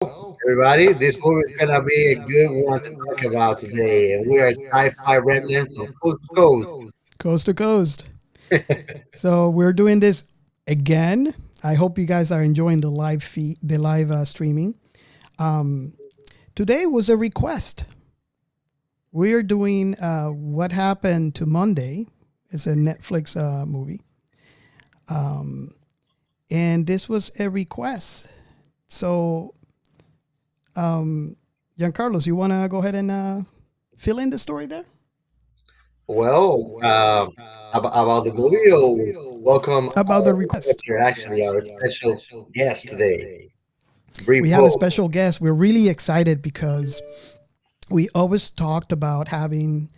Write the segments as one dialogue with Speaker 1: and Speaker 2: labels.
Speaker 1: everybody. This movie is gonna be a good one to talk about today, and we are sci-fi remnants from coast to coast.
Speaker 2: Coast to coast. So we're doing this again. I hope you guys are enjoying the live feed, the live streaming. Um, Today was a request. We are doing What Happened to Monday. It's a Netflix movie, um, and this was a request. So, Giancarlos, you want to go ahead and fill in the story there
Speaker 1: Well, about the movie, welcome
Speaker 2: about the
Speaker 1: our
Speaker 2: request?
Speaker 1: requester, actually our special guest today, Bree
Speaker 2: We have a
Speaker 1: Pope.
Speaker 2: special guest. We're really excited because we always talked about having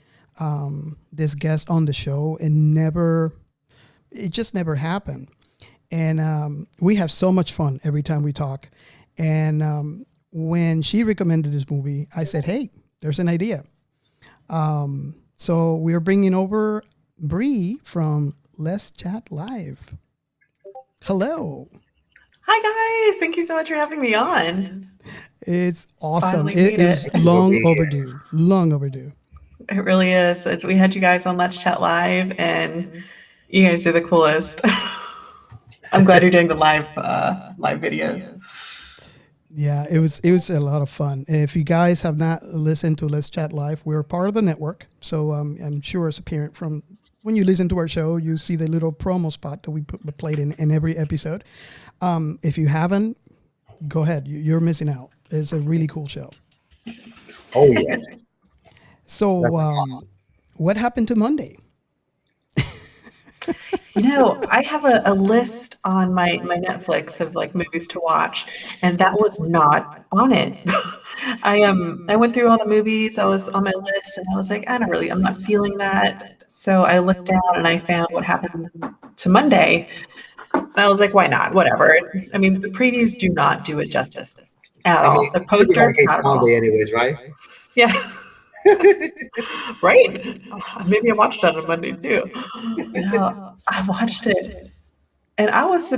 Speaker 2: this guest on the show, and it just never happened. And we have so much fun every time we talk. And when she recommended this movie, I said, "Hey, there's an idea." So we're bringing over Bree from Let's Chat Live. Hello.
Speaker 3: Hi guys, thank you so much for having me on.
Speaker 2: It's awesome.
Speaker 3: Finally
Speaker 2: It,
Speaker 3: made
Speaker 2: it was
Speaker 3: it.
Speaker 1: Thank you for
Speaker 2: long
Speaker 1: being here.
Speaker 2: overdue. Long overdue.
Speaker 3: It really is. We had you guys on Let's Chat Live, and you guys are the coolest. I'm glad you're doing the live videos.
Speaker 2: Yeah, it was a lot of fun. If you guys have not listened to Let's Chat Live, we're part of the network. So I'm sure it's apparent from when you listen to our show, you see the little promo spot that we played in every episode. If you haven't, go ahead. You're missing out. It's a really cool show.
Speaker 1: Oh yes,
Speaker 2: So,
Speaker 1: that's
Speaker 2: what happened to Monday?
Speaker 3: I have a list on my Netflix of like movies to watch, and that was not on it. I went through all the movies I was on my list, and I was like, I'm not feeling that. So I looked down and I found What Happened to Monday, and I was like, why not? Whatever. I mean, the previews do not do it justice at
Speaker 1: I
Speaker 3: all.
Speaker 1: mean,
Speaker 3: The
Speaker 1: it's pretty
Speaker 3: poster,
Speaker 1: like a
Speaker 3: not at
Speaker 1: Sunday,
Speaker 3: all.
Speaker 1: anyways, right?
Speaker 3: Yeah, right. Maybe I watched that on Monday too. No, I watched it, and I was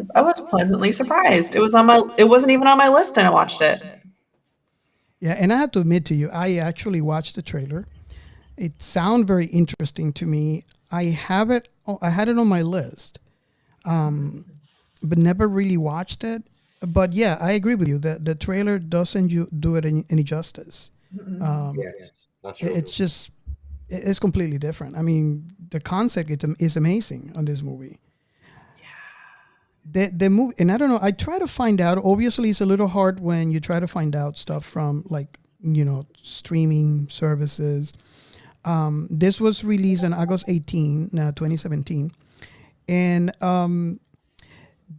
Speaker 3: pleasantly surprised. It wasn't even on my list, and I watched it.
Speaker 2: Yeah, and I have to admit to you, I actually watched the trailer. It sounded very interesting to me. I had it on my list, but never really watched it. But yeah, I agree with you that the trailer doesn't do it any justice.
Speaker 1: Yes, that's
Speaker 2: It's
Speaker 1: true.
Speaker 2: just it's completely different. I mean, the concept is amazing on this movie. The movie, and I don't know. I try to find out. Obviously, it's a little hard when you try to find out stuff from like streaming services. This was released on August 18, 2017, and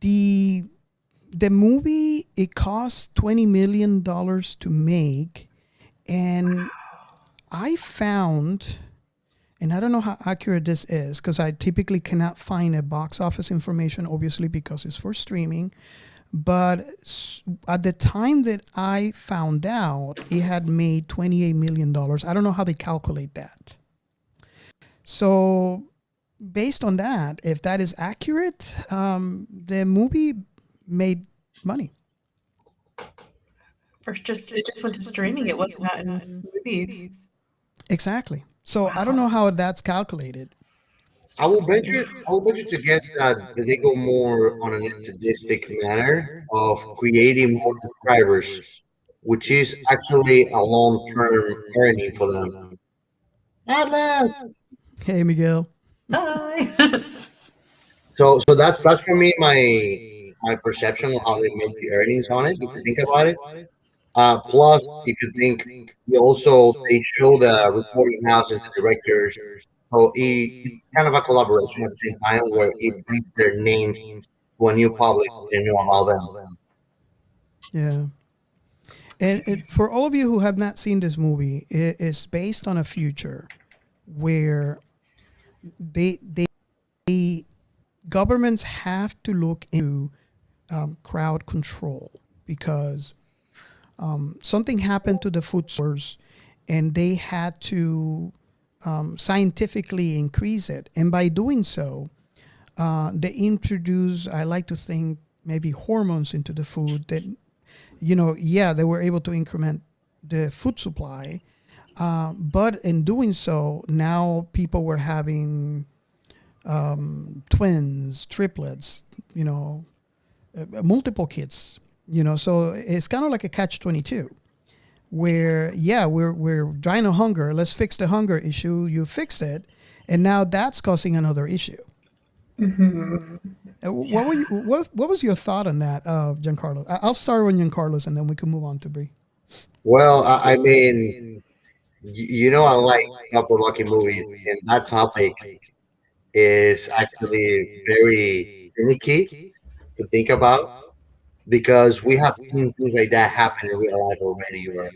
Speaker 2: the the movie, it cost $20 million to make, and I found, and I don't know how accurate this is because I typically cannot find a box office information, obviously because it's for streaming. But at the time that I found out, it had made $28 million. I don't know how they calculate that. So based on that, if that is accurate, the movie made money.
Speaker 3: First, it just went to streaming. It wasn't out in movies.
Speaker 2: Exactly. So I don't know
Speaker 3: Wow,
Speaker 2: how that's calculated.
Speaker 3: it's disappointing.
Speaker 1: I will venture to guess that they go more on a sadistic manner of creating more subscribers, which is actually a long-term earning for them. Atlas.
Speaker 2: Hey, Miguel.
Speaker 3: Bye.
Speaker 1: So that's for me my perception of how they make the earnings on it. If you think about it, plus if you think you also they show the reporting houses, the directors, so it's kind of a collaboration at the same time where it brings their names to a new public who didn't know about them.
Speaker 2: Yeah. And for all of you who have not seen this movie, it is based on a future where they governments have to look into crowd control because something happened to the food source, and they had to scientifically increase it. And by doing so, they introduce, I like to think, maybe hormones into the food that yeah, they were able to increment the food supply, but in doing so, now people were having twins, triplets, you know, multiple kids, so it's kind of like a catch-22 where, yeah, we're dying of hunger. Let's fix the hunger issue. You fixed it. And now that's causing another issue. What were
Speaker 3: Yeah.
Speaker 2: you, what was your thought on that, Giancarlo? I'll start with Giancarlo's and then we can move on to Bree.
Speaker 1: Well, I mean, I like couple lucky movies, and that topic is actually very finicky to think about because we have seen things like that happen in real life already, or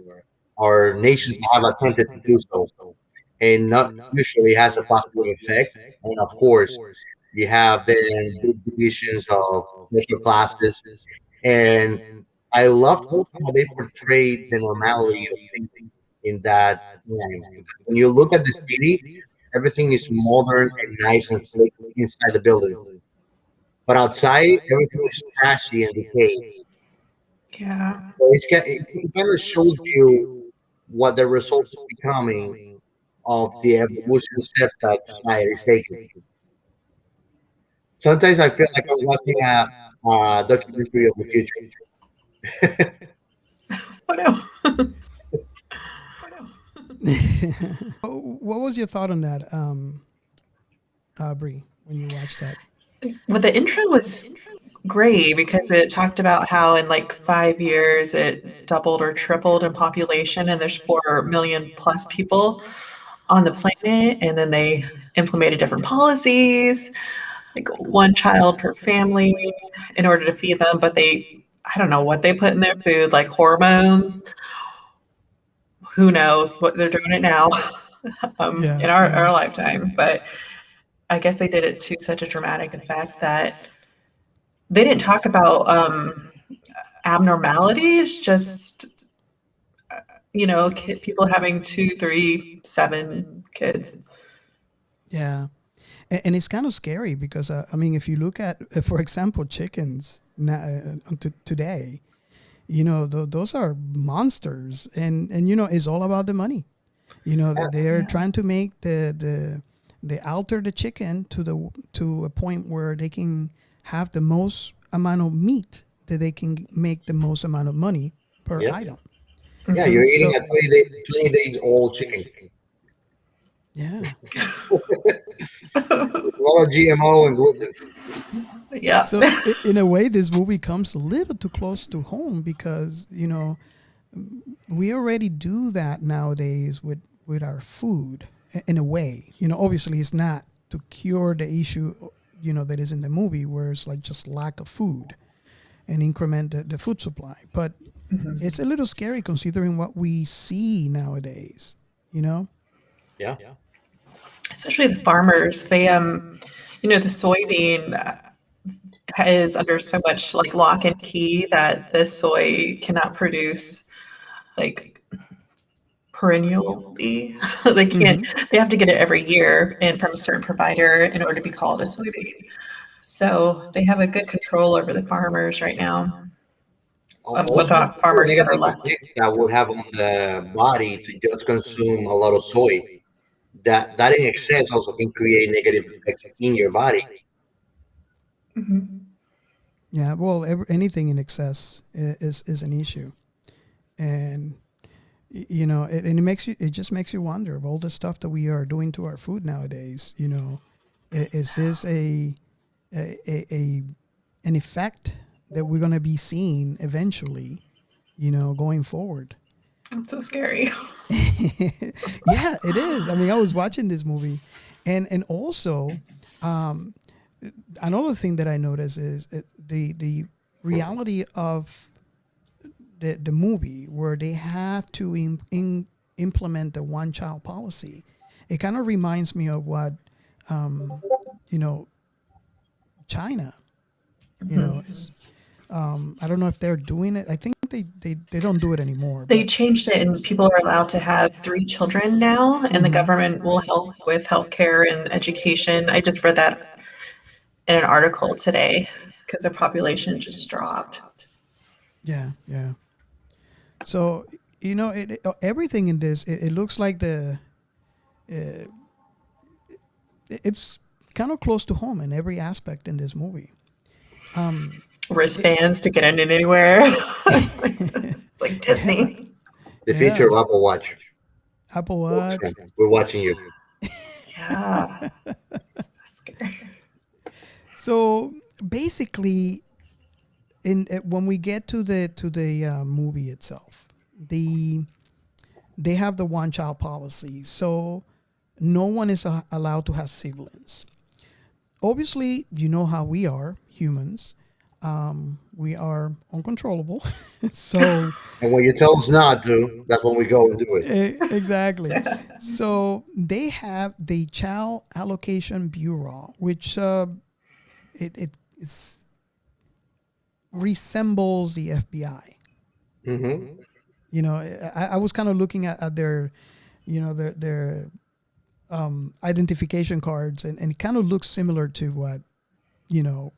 Speaker 1: our nations have attempted to do so, and not usually has a positive effect. And of course, you have then big divisions of social classes, and I loved also how they portrayed the normality of things in that time. Because when you look at the city, everything is modern and nice and slick inside the building, but outside everything is trashy and decayed.
Speaker 3: Yeah.
Speaker 1: So it kind of shows you what the result is becoming of the evolution steps that society is taking. Sometimes I feel like I'm watching a documentary of the future.
Speaker 3: Oh no.
Speaker 2: What was your thought on that, Bree, when you watched that?
Speaker 3: Well, the intro was great because it talked about how in like 5 years it doubled or tripled in population, and there's 4 million plus people on the planet. And then they implemented different policies, like one child per family in order to feed them. But I don't know what they put in their food, like hormones. Who knows what they're doing it now
Speaker 2: Yeah,
Speaker 3: in our
Speaker 2: yeah,
Speaker 3: lifetime. But I guess they did it to such a dramatic effect that they didn't talk about abnormalities, just, people having two, three, 7 kids.
Speaker 2: yeah. And it's kind of scary because, I mean, if you look at, for example, chickens today, those are monsters, and it's all about the money. They're
Speaker 3: Yeah.
Speaker 2: trying to make they alter the chicken to a point where they can have the most amount of meat that they can make the most amount of money per
Speaker 1: Yeah,
Speaker 2: item.
Speaker 1: yeah, you're eating
Speaker 2: So
Speaker 1: a 20 days old chicken.
Speaker 2: yeah,
Speaker 1: With a lot of GMO and gluten.
Speaker 3: Yeah.
Speaker 2: so in a way, this movie comes a little too close to home because we already do that nowadays with our food in a way. Obviously it's not to cure the issue that is in the movie where it's like just lack of food and increment the food supply, but it's a little scary considering what we see nowadays you know
Speaker 1: Yeah,
Speaker 3: Especially the farmers, the soybean is under so much like lock and key that the soy cannot produce like perennially. They can't,
Speaker 2: hmm
Speaker 3: they have to get it every year and from a certain provider in order to be called a soybean. So they have a good control over the farmers right now, of what
Speaker 1: also
Speaker 3: the
Speaker 1: the
Speaker 3: farmers that are
Speaker 1: negative
Speaker 3: left.
Speaker 1: effects that would have on the body to just consume a lot of soy. That in excess also can create negative effects in your body.
Speaker 3: Mhm.
Speaker 2: yeah, well, anything in excess is an issue, and and it just makes you wonder of all the stuff that we are doing to our food nowadays. Is this a an effect that we're going to be seeing eventually, going forward?
Speaker 3: It's so scary.
Speaker 2: Yeah, it is. I mean, I was watching this movie, and also, um, another thing that I noticed is the reality of the movie where they had to implement the one child policy. It kind of reminds me of what um, you know China is. I don't know if they're doing it. I think they don't do it anymore,
Speaker 3: They
Speaker 2: but
Speaker 3: changed it, and people are allowed to have 3 children now, and the
Speaker 2: mhm.
Speaker 3: government will help with healthcare and education. I just read that in an article today because the population just dropped.
Speaker 2: Yeah, yeah. So everything in this, it looks like it's kind of close to home in every aspect in this movie.
Speaker 3: Wristbands to get in anywhere. It's like
Speaker 2: Yeah,
Speaker 3: Disney.
Speaker 1: The
Speaker 2: yeah.
Speaker 1: future of Apple Watch.
Speaker 2: Apple
Speaker 1: Folks,
Speaker 2: Watch.
Speaker 1: we're watching you.
Speaker 3: Yeah. Scary.
Speaker 2: So basically, when we get to the movie itself, they have the one child policy, so no one is allowed to have siblings. Obviously, you know how we are humans. We are uncontrollable. So
Speaker 1: And when you tell us not to, that's when we go and do it.
Speaker 2: exactly. So they have the Child Allocation Bureau, which it resembles the FBI.
Speaker 1: Hmm.
Speaker 2: I was kind of looking at their, their identification cards, and it kind of looks similar to what you know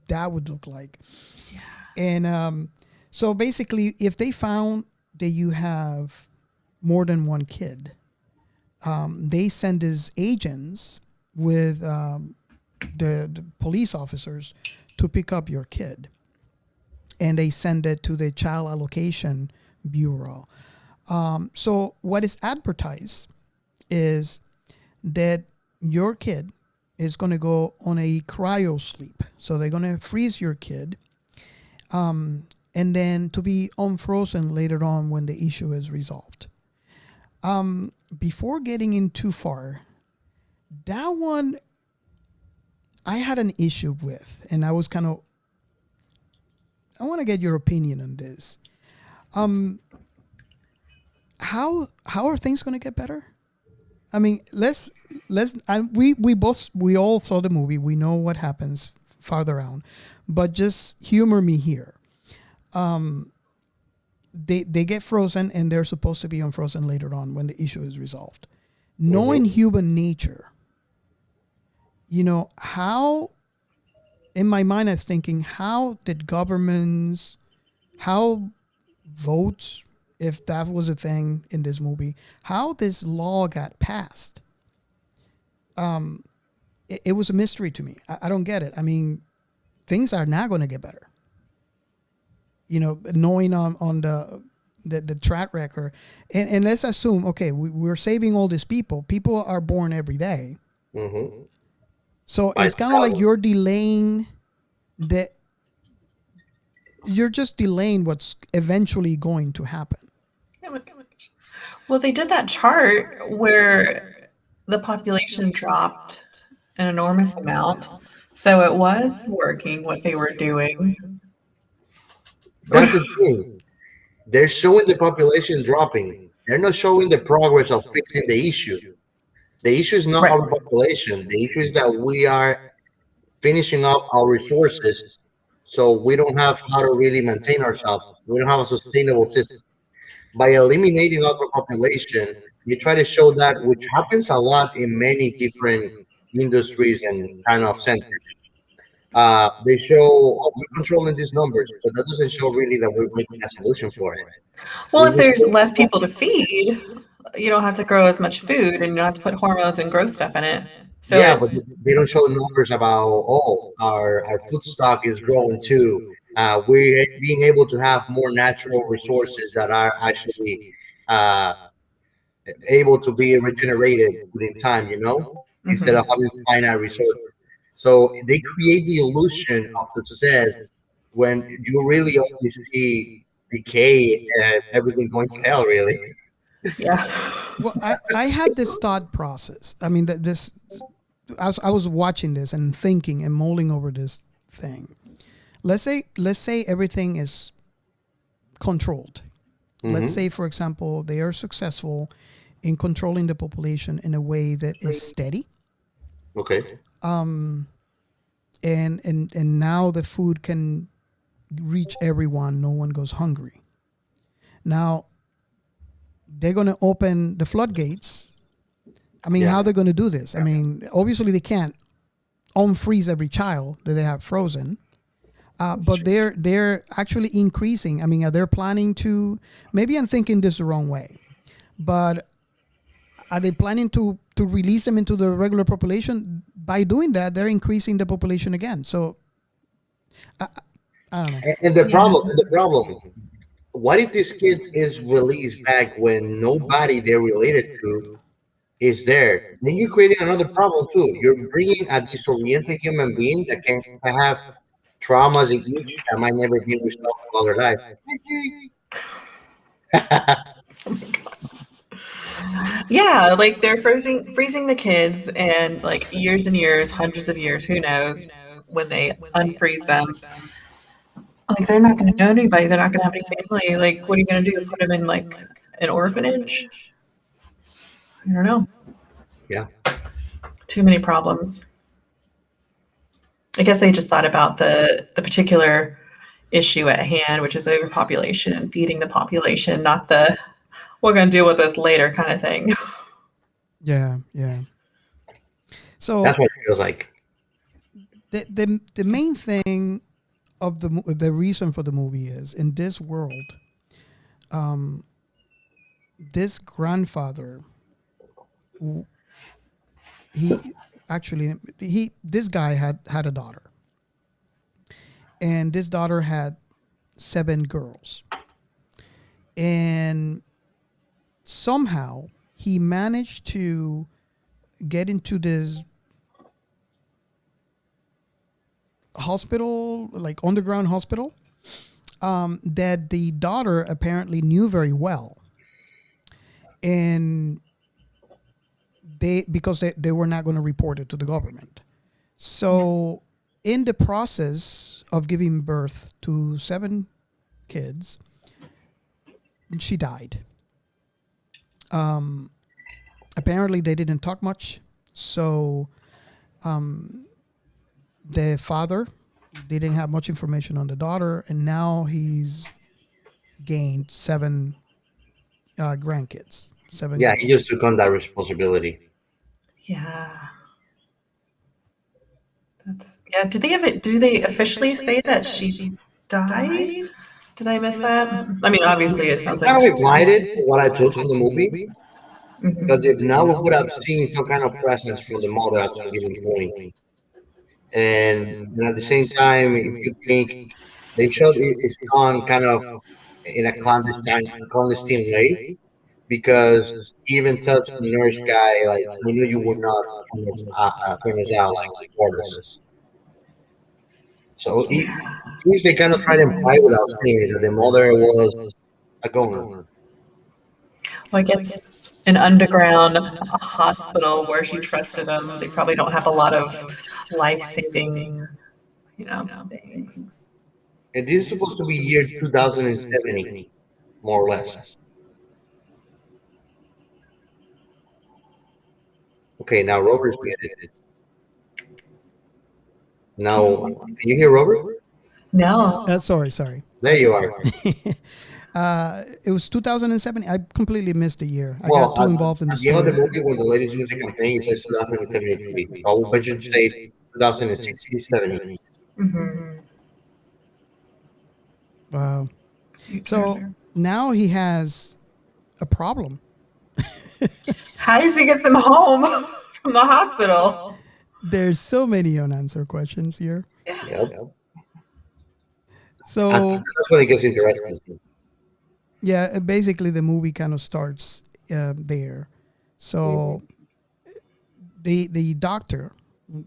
Speaker 2: that would look like. And so basically, if they found that you have more than one kid, they send as agents with the police officers to pick up your kid, and they send it to the Child Allocation Bureau. So what is advertised is that your kid is going to go on a cryo sleep. So they're going to freeze your kid, and then to be unfrozen later on when the issue is resolved. Before getting in too far, that one I had an issue with, and I want to get your opinion on this. How are things going to get better? I mean, we all saw the movie. We know what happens farther on, but just humor me here. They get frozen, and they're supposed to be unfrozen later on when the issue is resolved. Knowing human nature, how, in my mind, I was thinking, how did governments, how votes, if that was a thing in this movie, how this law got passed. It was a mystery to me. I don't get it. I mean, things are not going to get better. Knowing on the track record, and let's assume, okay, we're saving all these people. People are born every day.
Speaker 1: Hmm.
Speaker 2: So it's kind of like you're delaying that. You're just delaying what's eventually going to happen.
Speaker 3: Well, they did that chart where the population dropped an enormous amount. So it was working what they were doing.
Speaker 1: That's the thing. They're showing the population dropping. They're not showing the progress of fixing the issue. The issue is not
Speaker 3: Right.
Speaker 1: our population. The issue is that we are finishing up our resources, so we don't have how to really maintain ourselves. We don't have a sustainable system. By eliminating our population, you try to show that, which happens a lot in many different industries and kind of centers. They show, oh, we're controlling these numbers, but that doesn't show really that we're making a solution for it.
Speaker 3: Well,
Speaker 1: We
Speaker 3: if
Speaker 1: just
Speaker 3: there's less people to feed, you don't have to grow as much food and you don't have to put hormones and grow stuff in it. So
Speaker 1: yeah, but they don't show numbers about, oh, our food stock is growing too. We're being able to have more natural resources that are actually uh, able to be regenerated within time, instead of having finite resources. So they create the illusion of success when you really only see decay and everything going to hell, really.
Speaker 3: yeah.
Speaker 2: Well, I had this thought process. I mean, I was watching this and thinking and mulling over this thing. Let's say everything is controlled. Let's say, for example, they are successful in controlling the population in a way that is steady,
Speaker 1: Okay.
Speaker 2: and now the food can reach everyone. No one goes hungry. Now they're going to open the floodgates. I mean,
Speaker 1: Yeah.
Speaker 2: how they're going to do this? I mean, obviously they can't unfreeze every child that they have frozen.
Speaker 3: That's
Speaker 2: but
Speaker 3: true.
Speaker 2: they're actually increasing. I mean, they're planning to. Maybe I'm thinking this the wrong way, but are they planning to release them into the regular population? By doing that, they're increasing the population again. So I don't know.
Speaker 1: And the problem, what if this kid is released back when nobody they're related to is there? Then you're creating another problem too. You're bringing a disoriented human being that can have traumas and issues that might never be resolved in other life.
Speaker 3: Yeah, like they're freezing the kids, and like years and years, hundreds of years, who knows, when they unfreeze them, like they're not going to know anybody. They're not going to have any family. Like, what are you going to do? Put them in like an orphanage? I don't know.
Speaker 1: Yeah,
Speaker 3: Too many problems. I guess they just thought about the particular issue at hand, which is overpopulation and feeding the population, not the we're going to deal with this later kind of thing.
Speaker 2: Yeah, yeah.
Speaker 1: that's
Speaker 2: So
Speaker 1: what it feels like.
Speaker 2: the main thing of the reason for the movie is in this world, this grandfather, he actually he this guy had a daughter, and this daughter had 7 girls, and somehow he managed to get into this hospital, like underground hospital, that the daughter apparently knew very well, and they were not going to report it to the government. So in the process of giving birth to 7 kids, she died. Apparently they didn't talk much, so the father didn't have much information on the daughter, and now he's gained 7 grandkids, 7
Speaker 1: Yeah, he just
Speaker 2: girls.
Speaker 1: took on that responsibility.
Speaker 3: Yeah. That's yeah. Did they have it? Do they officially say that she died? Did I miss that? I mean, obviously, it
Speaker 1: It's
Speaker 3: sounds like.
Speaker 1: kind of implied it from what I took from the movie, because if
Speaker 3: Mhm.
Speaker 1: now we would have seen some kind of presence from the mother at some given point, and at the same time, if you think they showed it's gone kind of in a clandestine way, because he even tells the nurse guy like, "We knew you would not turn us out, like report us." So it seems they kind of tried to imply without saying it that the mother was a goner.
Speaker 3: Well, I guess an underground hospital where she trusted them. They probably don't have a lot of life-saving, things.
Speaker 1: And this is supposed to be year 2070, more or less. Okay, now Robert's muted. Now, can you hear Robert?
Speaker 3: No.
Speaker 2: Sorry.
Speaker 1: There you are.
Speaker 2: It was 2007. I completely missed the year. I got
Speaker 1: Well,
Speaker 2: too involved in the
Speaker 1: at the end of the
Speaker 2: story.
Speaker 1: movie, when the ladies use the campaign, it says 2073. So I will venture to say 2060, 70.
Speaker 3: Hmm.
Speaker 2: Wow. So
Speaker 3: Future.
Speaker 2: now he has a problem.
Speaker 3: How does he get them home from the hospital?
Speaker 2: There's so many unanswered questions here.
Speaker 1: Yep.
Speaker 2: So
Speaker 1: That's when it gets interesting.
Speaker 2: yeah, basically the movie kind of starts there. So the doctor,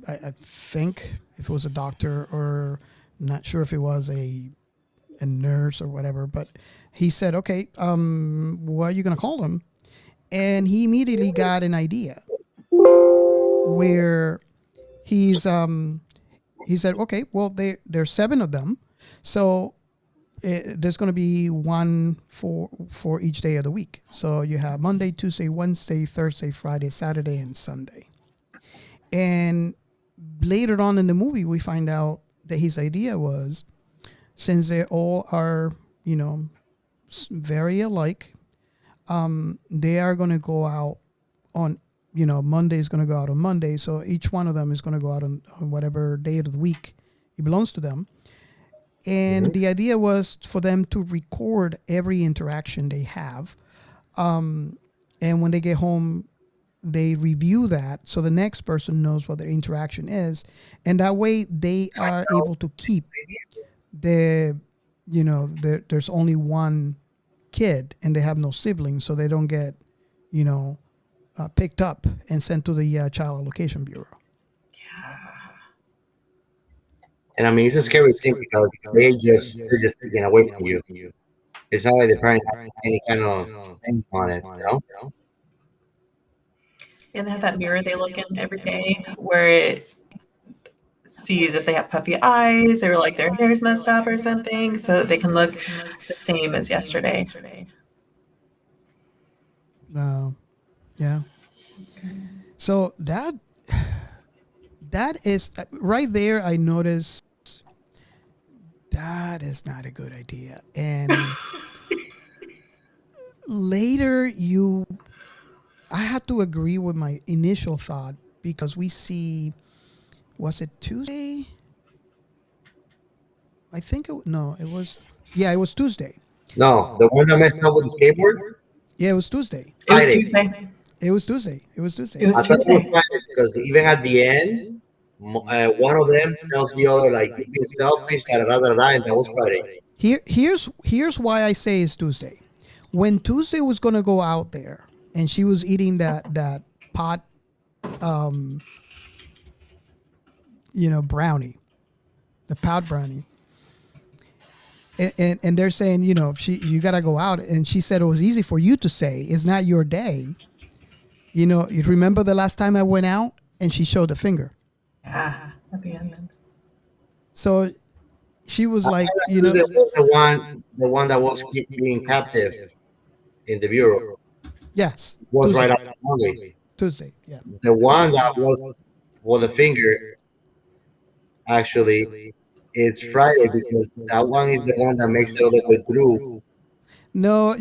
Speaker 2: I think if it was a doctor or not sure if it was a nurse or whatever, but he said, okay, what are you gonna call them? And he immediately got an idea where he said, okay, well there's 7 of them, so there's going to be one for each day of the week. So you have Monday, Tuesday, Wednesday, Thursday, Friday, Saturday, and Sunday. And later on in the movie, we find out that his idea was, since they all are, very alike, they are going to go out on, Monday is going to go out on Monday. So each one of them is going to go out on whatever day of the week it belongs to them. and
Speaker 1: Mhm.
Speaker 2: the idea was for them to record every interaction they have, and when they get home, they review that so the next person knows what their interaction is, and that way they are able to keep the, there's only one kid and they have no siblings, so they don't get, you know, picked up and sent to the child allocation bureau.
Speaker 1: And I mean, it's a scary thing because they're just taking away from you. It's not like the parents have any kind of things on it, you know?
Speaker 3: And they have that mirror they look in every day where it sees if they have puffy eyes or like their hair's messed up or something so that they can look the same as yesterday.
Speaker 2: Uh, yeah. So that is right there. I noticed that is not a good idea. And later, I had to agree with my initial thought because we see, was it Tuesday? I think no, it was, yeah, it was Tuesday.
Speaker 1: No, the one that messed up with the skateboard,
Speaker 2: Yeah, it was Tuesday.
Speaker 3: It was
Speaker 1: Friday.
Speaker 3: Tuesday.
Speaker 2: It was Tuesday. It was
Speaker 3: It
Speaker 2: Tuesday.
Speaker 3: was
Speaker 1: I thought it was
Speaker 3: Tuesday.
Speaker 1: Friday because even at the end, one of them tells the other like you're being selfish, and that was Friday.
Speaker 2: Here's why I say it's Tuesday. When Tuesday was gonna go out there and she was eating that pot, brownie, the pot brownie, and they're saying, you gotta go out, and she said it was easy for you to say it's not your day. You remember the last time I went out, and she showed the finger.
Speaker 3: Yeah, at the end.
Speaker 2: So she was
Speaker 1: I
Speaker 2: like,
Speaker 1: thought Tuesday was the one that was being captive in the bureau.
Speaker 2: yes,
Speaker 1: Was right
Speaker 2: Tuesday,
Speaker 1: after Monday.
Speaker 2: Tuesday, yeah.
Speaker 1: The one that was for the finger actually it's Friday because that one is the one that makes it all the way through.
Speaker 2: No,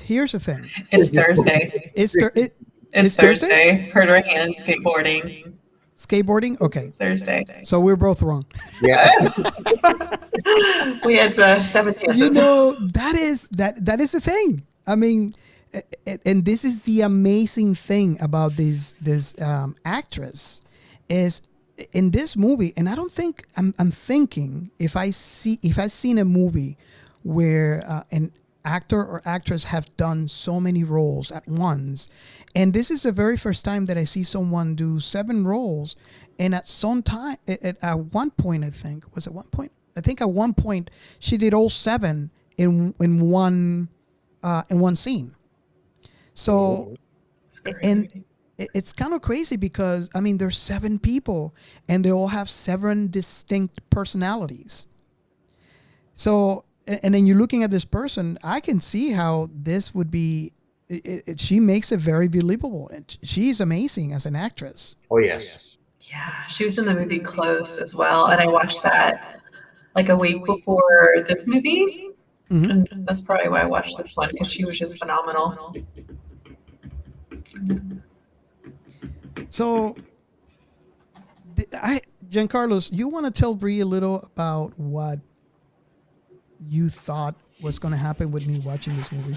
Speaker 2: here's the thing.
Speaker 3: It's Thursday.
Speaker 2: It's thir- it,
Speaker 3: It's
Speaker 2: it's Thursday.
Speaker 3: Thursday. Hurt her hand skateboarding.
Speaker 2: Skateboarding.
Speaker 3: It's
Speaker 2: Okay,
Speaker 3: Thursday.
Speaker 2: so we're both wrong.
Speaker 1: Yeah,
Speaker 3: We had 7 chances.
Speaker 2: That is the thing. I mean, and this is the amazing thing about this actress is in this movie, and I don't think I'm thinking if I've seen a movie where an actor or actress have done so many roles at once, and this is the very first time that I see someone do 7 roles, and at some time, at one point, I think was at one point, I think at one point she did all 7 in one scene. So
Speaker 3: It's crazy.
Speaker 2: and it's kind of crazy because I mean there's 7 people and they all have 7 distinct personalities. So and then you're looking at this person, I can see how this would be. She makes it very believable, and she's amazing as an actress.
Speaker 1: oh yes.
Speaker 3: Yeah, she was in the movie Close as well, and I watched that like a week before this movie,
Speaker 2: Mhm.
Speaker 3: and that's probably why I watched this one because she was just phenomenal.
Speaker 2: So Giancarlos, you want to tell Bree a little about what you thought was going to happen with me watching this movie?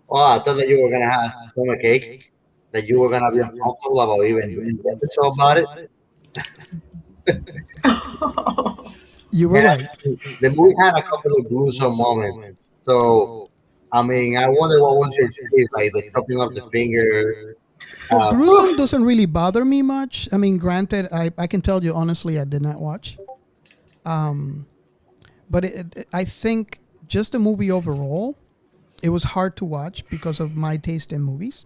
Speaker 1: Oh, I thought that you were gonna have stomach ache, that you were gonna be uncomfortable about even doing the episode about it.
Speaker 2: You were
Speaker 1: And
Speaker 2: right.
Speaker 1: the movie had a couple of gruesome moments. So I mean, I wonder what was your experience like the chopping of the finger.
Speaker 2: Well,
Speaker 1: Uh,
Speaker 2: gruesome doesn't really bother me much. I mean, granted, I can tell you honestly, I did not watch. But I think just the movie overall, it was hard to watch because of my taste in movies.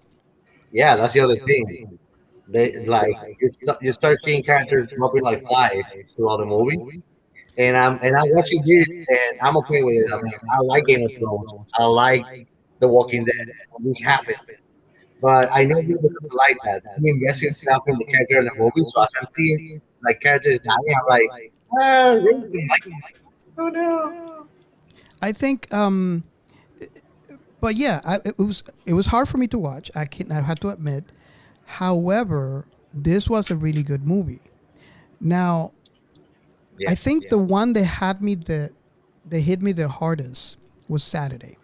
Speaker 1: yeah, that's the other thing. They like you start seeing characters dropping like flies throughout the movie, and I'm watching this and I'm okay with it. I mean, I like Game of Thrones. I like The Walking Dead. This happened, but I know people don't like that. He investing stuff in the character in the movie, so as I'm seeing like characters dying, I'm like, really don't like
Speaker 3: Oh no.
Speaker 2: I think, but yeah, it was hard for me to watch. I had to admit. However, this was a really good movie. Now,
Speaker 1: Yeah.
Speaker 2: I think the one that had me that hit me the hardest was Saturday.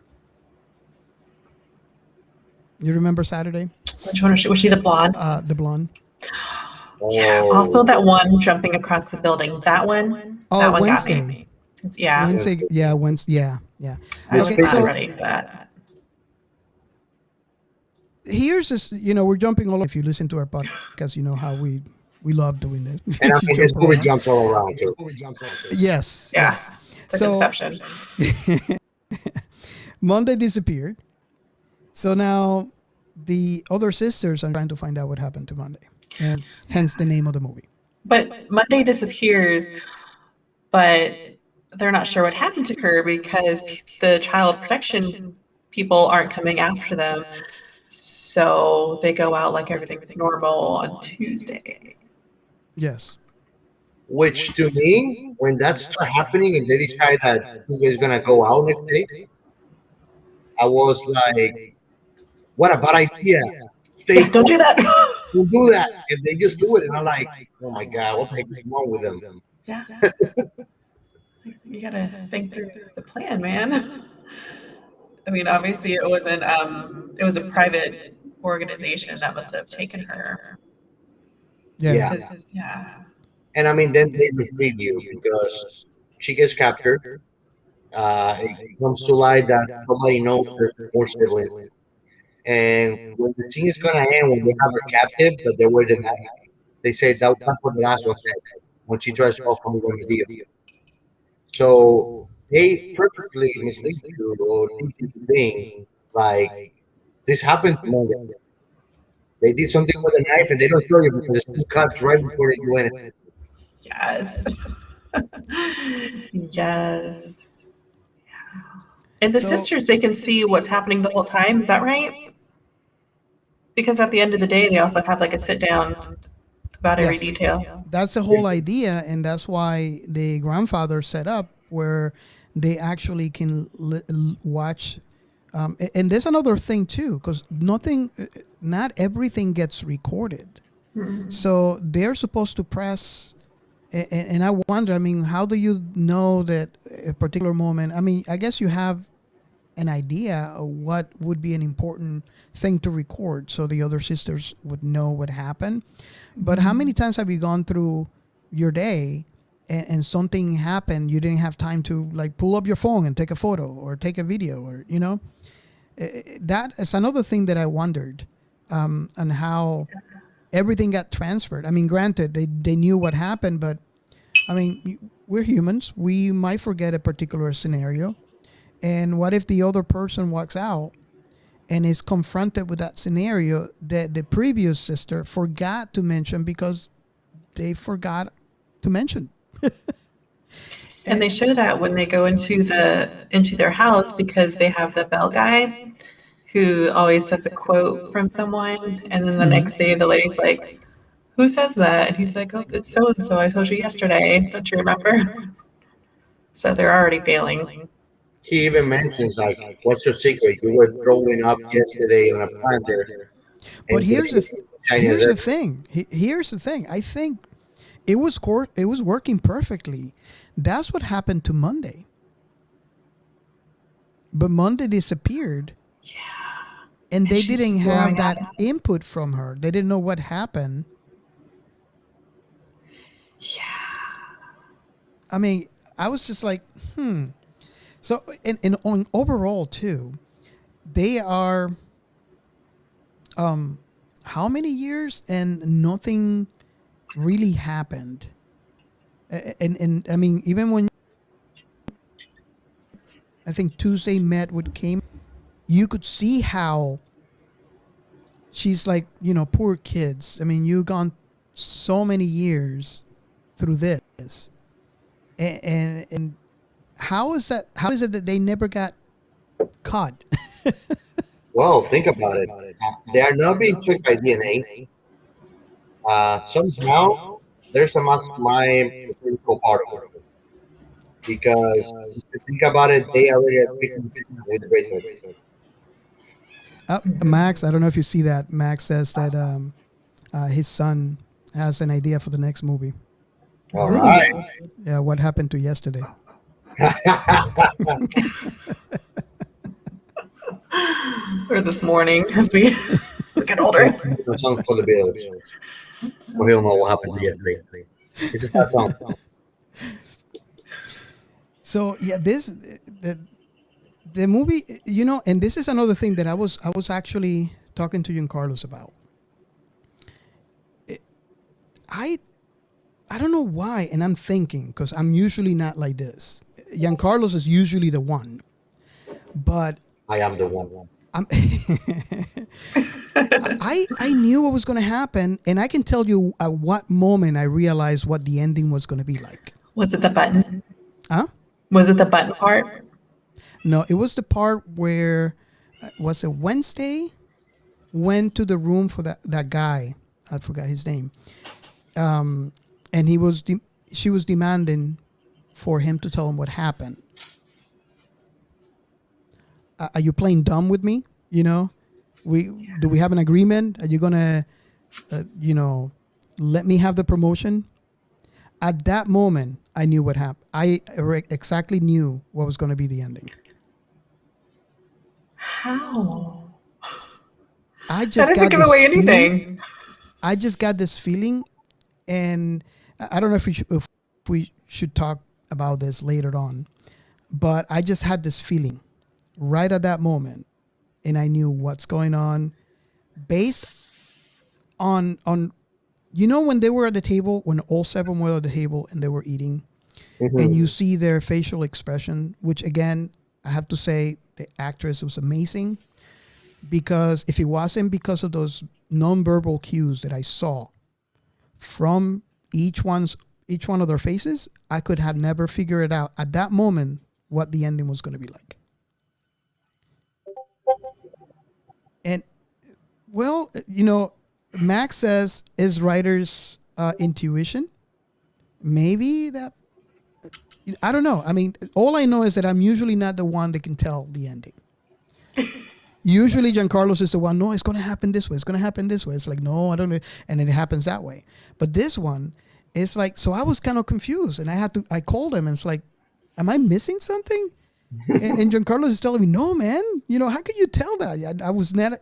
Speaker 2: You remember Saturday?
Speaker 3: Which one was she the blonde?
Speaker 2: The blonde.
Speaker 3: Yeah. Also,
Speaker 1: Oh,
Speaker 3: that one jumping across the building.
Speaker 2: Oh,
Speaker 3: That one got
Speaker 2: Wednesday.
Speaker 3: me. Yeah,
Speaker 2: Wednesday. Yeah, Wednesday. Yeah, yeah.
Speaker 3: I
Speaker 1: this
Speaker 3: was
Speaker 2: Okay,
Speaker 3: not
Speaker 2: so
Speaker 1: picture,
Speaker 3: ready for that.
Speaker 2: here's this. We're jumping all. If you listen to our podcast, you know how we love doing this.
Speaker 1: and I
Speaker 2: You
Speaker 1: mean, this
Speaker 2: jump
Speaker 1: movie
Speaker 2: around.
Speaker 1: jumps all around too.
Speaker 2: Yes,
Speaker 3: Yeah,
Speaker 2: yes.
Speaker 3: it's a
Speaker 2: So
Speaker 3: conception.
Speaker 2: Monday disappeared. So now the other sisters are trying to find out what happened to Monday, and hence the name of the movie.
Speaker 3: But Monday disappears, but they're not sure what happened to her because the child protection people aren't coming after them. So they go out like everything's normal on Tuesday.
Speaker 2: Yes.
Speaker 1: Which to me, when that started happening and they decide that Tuesday is gonna go out next day, I was like, what a bad idea. Stay
Speaker 3: Yeah, don't
Speaker 1: close,
Speaker 3: do that.
Speaker 1: don't do that. And they just do it, and I'm like, oh my god, what the heck is wrong with them?
Speaker 3: Yeah, you gotta think through the plan, man. I mean, obviously, it was a private organization that must have taken her.
Speaker 2: Yeah.
Speaker 1: Yeah,
Speaker 3: Because, yeah.
Speaker 1: and I mean, then they mislead you because she gets captured. It comes to light that somebody knows there's four siblings, and when the scene is gonna end, when they have her captive, that they were denied. They say that's what the last one said when she tries to offer me the deal. So they purposely mislead you or teach you to think like this happened to Monday. They did something with a knife and they don't show you because there's two cuts right before you went.
Speaker 3: Yes. Yes. And the
Speaker 2: So
Speaker 3: sisters, they can see what's happening the whole time. Is that right? Because at the end of the day, they also have like a sit down about every
Speaker 2: yes,
Speaker 3: detail.
Speaker 2: that's the whole idea, and that's why the grandfather set up where they actually can watch. And there's another thing too, because not everything gets recorded. So they're supposed to press. And I wonder, I mean, how do you know that a particular moment? I mean, I guess you have an idea of what would be an important thing to record so the other sisters would know what happened. But how many times have you gone through your day and something happened, you didn't have time to like pull up your phone and take a photo or take a video, or that is another thing that I wondered, on how everything got transferred. I mean, granted, they knew what happened, but I mean, we're humans. We might forget a particular scenario. And what if the other person walks out and is confronted with that scenario that the previous sister forgot to mention because they forgot to mention?
Speaker 3: And
Speaker 2: And
Speaker 3: they show that when they go into their house because they have the bell guy who always says a quote from someone, and then the next day the lady's like, "Who says that?" And he's like, "Oh, it's so and so. I told you yesterday. Don't you remember?" So they're already failing.
Speaker 1: He even mentions like, "What's your secret? You were throwing up yesterday on a planter,
Speaker 2: but
Speaker 1: and
Speaker 2: here's
Speaker 1: today
Speaker 2: the
Speaker 1: China
Speaker 2: here's
Speaker 1: there."
Speaker 2: the thing. Here's the thing. I think it was working perfectly. That's what happened to Monday. But Monday disappeared, and
Speaker 3: And
Speaker 2: they
Speaker 3: she's
Speaker 2: didn't
Speaker 3: just
Speaker 2: have
Speaker 3: throwing up.
Speaker 2: that input from her. They didn't know what happened.
Speaker 3: Yeah.
Speaker 2: I mean, I was just like, hmm. So, and on overall too, they are how many years and nothing really happened. And I mean, even when I think Tuesday met with Cayman, you could see how she's like, poor kids. I mean, you gone so many years through this, and how is that? How is it that they never got caught?
Speaker 1: Well, think about it. They are not being tricked by DNA. Somehow there's a mastermind political part of it because if you think about it, they already are tricking with the bracelet.
Speaker 2: Max, I don't know if you see that. Max says that his son has an idea for the next movie.
Speaker 1: All right.
Speaker 3: Ooh.
Speaker 2: Yeah, what happened to yesterday?
Speaker 3: Or this morning as we get older.
Speaker 1: A song for the Beatles. Well, he'll know what happened to yesterday. It's a sad song.
Speaker 2: So yeah, this the movie, and this is another thing that I was actually talking to you and Carlos about. I I don't know why, and I'm thinking because I'm usually not like this. Giancarlos is usually the one, but
Speaker 1: I am the one.
Speaker 2: I'm I knew what was going to happen, and I can tell you at what moment I realized what the ending was going to be like.
Speaker 3: Was it the button?
Speaker 2: Huh?
Speaker 3: Was it the button part?
Speaker 2: No, it was the part where was it Wednesday went to the room for that guy. I forgot his name. And she was demanding for him to tell him what happened. Are you playing dumb with me? Do we have an agreement? Are you gonna, let me have the promotion? At that moment, I knew what happened. I exactly knew what was going to be the ending.
Speaker 3: How?
Speaker 2: I
Speaker 3: That
Speaker 2: just
Speaker 3: doesn't
Speaker 2: got
Speaker 3: give
Speaker 2: this
Speaker 3: away
Speaker 2: feeling.
Speaker 3: anything.
Speaker 2: I just got this feeling, and I don't know if we should talk about this later on, but I just had this feeling right at that moment, and I knew what's going on based on when they were at the table, when all seven were at the table and they were eating, and you
Speaker 1: Mhm.
Speaker 2: see their facial expression, which again I have to say the actress was amazing, because if it wasn't because of those nonverbal cues that I saw from each one of their faces, I could have never figured it out at that moment what the ending was going to be like. And well, Max says is writer's intuition. Maybe that, I don't know. I mean, all I know is that I'm usually not the one that can tell the ending. Usually, Giancarlos is the one. No, it's going to happen this way. It's going to happen this way. It's like, no, I don't know, and then it happens that way. But this one, it's like, so I was kind of confused, and I called him, and it's like, am I missing something? And Giancarlo is telling me, no, man. How could you tell that? I was I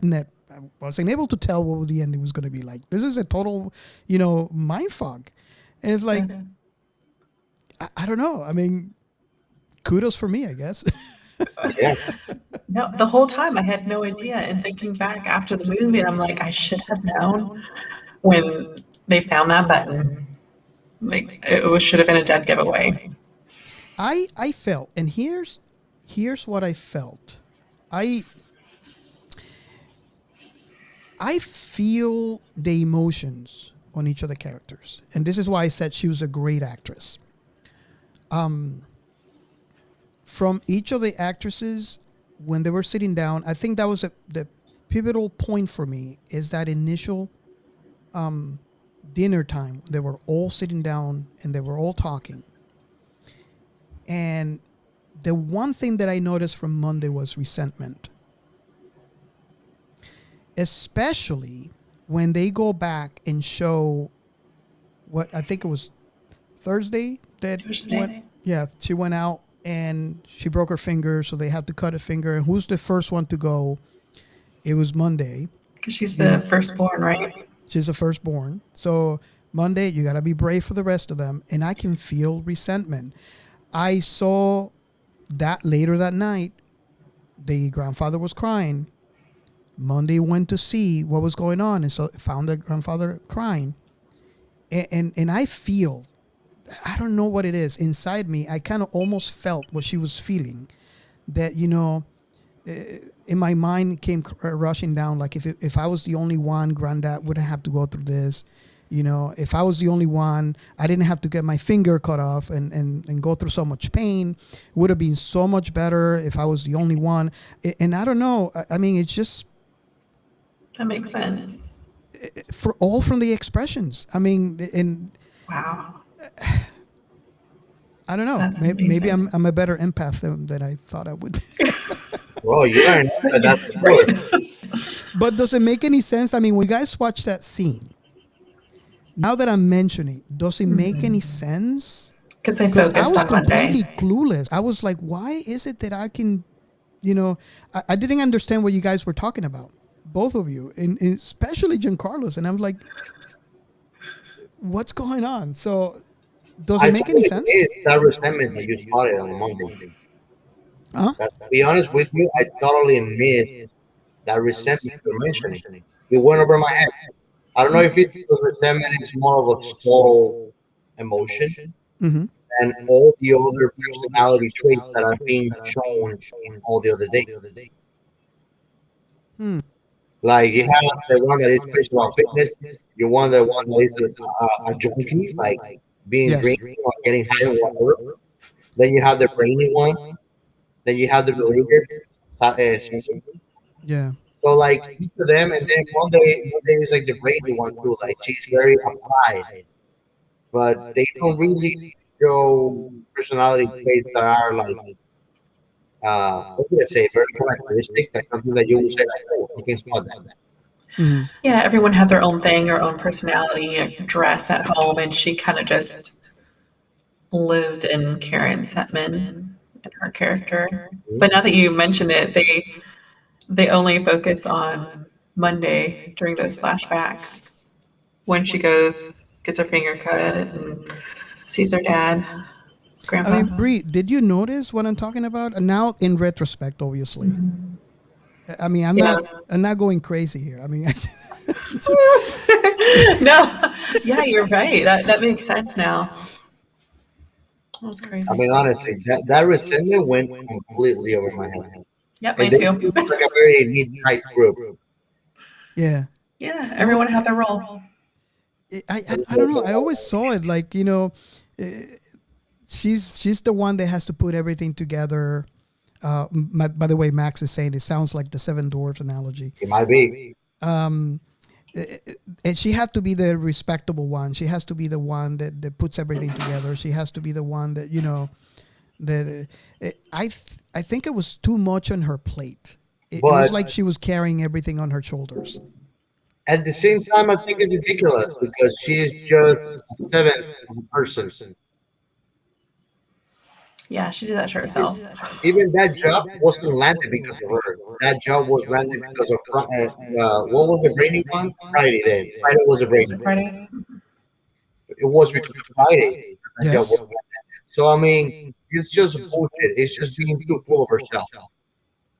Speaker 2: wasn't able to tell what the ending was going to be like. This is a total, mind fog. And it's like, I don't know. I mean, kudos for me, I guess.
Speaker 1: Yeah.
Speaker 3: No, the whole time I had no idea. And thinking back after the movie, I'm like, I should have known when they found that button. Like should have been a dead giveaway.
Speaker 2: I felt, and here's what I felt. I I feel the emotions on each of the characters, and this is why I said she was a great actress. From each of the actresses, when they were sitting down, I think that was the pivotal point for me. Is that initial dinner time? They were all sitting down and they were all talking, and the one thing that I noticed from Monday was resentment, especially when they go back and show what I think it was Thursday that
Speaker 3: Thursday.
Speaker 2: went. Yeah, she went out and she broke her finger, so they had to cut a finger. And who's the first one to go? It was Monday.
Speaker 3: Because she's the firstborn, right?
Speaker 2: She's a firstborn. So Monday, you got to be brave for the rest of them. And I can feel resentment. I saw that later that night. The grandfather was crying. Monday went to see what was going on, and so found the grandfather crying. And I feel, I don't know what it is inside me. I kind of almost felt what she was feeling. That in my mind came rushing down. Like if I was the only one, Granddad wouldn't have to go through this. If I was the only one, I didn't have to get my finger cut off and go through so much pain. It would have been so much better if I was the only one. And I don't know. I mean, it's just
Speaker 3: That makes sense.
Speaker 2: for all from the expressions. I mean, and
Speaker 3: Wow.
Speaker 2: I don't know.
Speaker 3: That's
Speaker 2: Maybe
Speaker 3: amazing.
Speaker 2: I'm a better empath than I thought I would.
Speaker 1: Well, you learn that that's good.
Speaker 2: But does it make any sense? I mean, when you guys watch that scene, now that I'm mentioning, does it make any sense?
Speaker 3: Because they
Speaker 2: Because I
Speaker 3: focused
Speaker 2: was
Speaker 3: on Monday.
Speaker 2: completely clueless. I was like, why is it that I can, I didn't understand what you guys were talking about, both of you, and especially Giancarlo's. And I'm like, what's going on? So does it
Speaker 1: I
Speaker 2: make any
Speaker 1: totally
Speaker 2: sense?
Speaker 1: missed that resentment that you spotted on Monday.
Speaker 2: Huh?
Speaker 1: But to be honest with you, I totally missed that resentment you're mentioning. It went over my head. I don't know if it's because resentment is more of a subtle emotion
Speaker 2: Mm-hmm.
Speaker 1: than all the other personality traits that are being shown in all the other days.
Speaker 2: Hmm.
Speaker 1: Like you have the one that is crazy about fitness, you want the one that is a junkie, like being
Speaker 2: Yes.
Speaker 1: drinking or getting high or whatever. Then you have the brainy one. Then you have the related. Syndrome.
Speaker 2: Yeah.
Speaker 1: So like each of them, and then one day is like the brainy one too. Like she's very applied, but they don't really show personality traits that are like what would I say, very characteristic. That's something that you would say like, oh, I can spot that.
Speaker 2: Mm-hmm.
Speaker 3: Yeah, everyone had their own thing, their own personality, dress at home, and she kind of just lived in Karen Setman and her character.
Speaker 1: Mhm.
Speaker 3: But now that you mention it, they only focus on Monday during those flashbacks when she goes gets her finger cut and sees her dad,
Speaker 2: I
Speaker 3: grandpa.
Speaker 2: mean, Bree, did you notice what I'm talking about? Now, in retrospect, obviously. I mean,
Speaker 3: Yeah.
Speaker 2: I'm not going crazy here. I mean,
Speaker 3: No, yeah, you're right. That makes sense now. That's
Speaker 1: I
Speaker 3: crazy.
Speaker 1: mean, honestly, that resentment went completely over my head.
Speaker 3: Yep,
Speaker 1: And
Speaker 3: mine
Speaker 1: they
Speaker 3: too.
Speaker 1: seem like a very neat, tight group.
Speaker 2: yeah.
Speaker 3: Yeah,
Speaker 2: Well,
Speaker 3: everyone had their role.
Speaker 2: I don't know. I always saw it like she's the one that has to put everything together. By the way, Max is saying it sounds like the Seven Dwarfs analogy.
Speaker 1: It might be.
Speaker 2: Um, and she had to be the respectable one. She has to be the one that puts everything together. She has to be the one that that I think it was too much on her plate. It was
Speaker 1: But
Speaker 2: like she was carrying everything on her shoulders.
Speaker 1: at the same time, I think it's ridiculous because she is just a seventh of a person.
Speaker 3: Yeah, she did that to
Speaker 1: E-
Speaker 3: herself.
Speaker 1: Even that job wasn't landed because of her. That job was landed because of what was the brainy one? Friday. Then Friday was a
Speaker 3: Was
Speaker 1: brainy.
Speaker 3: it Friday?
Speaker 1: It was because of Friday that job
Speaker 2: Yes.
Speaker 1: was. So I mean, it's just bullshit. It's just being too full of herself.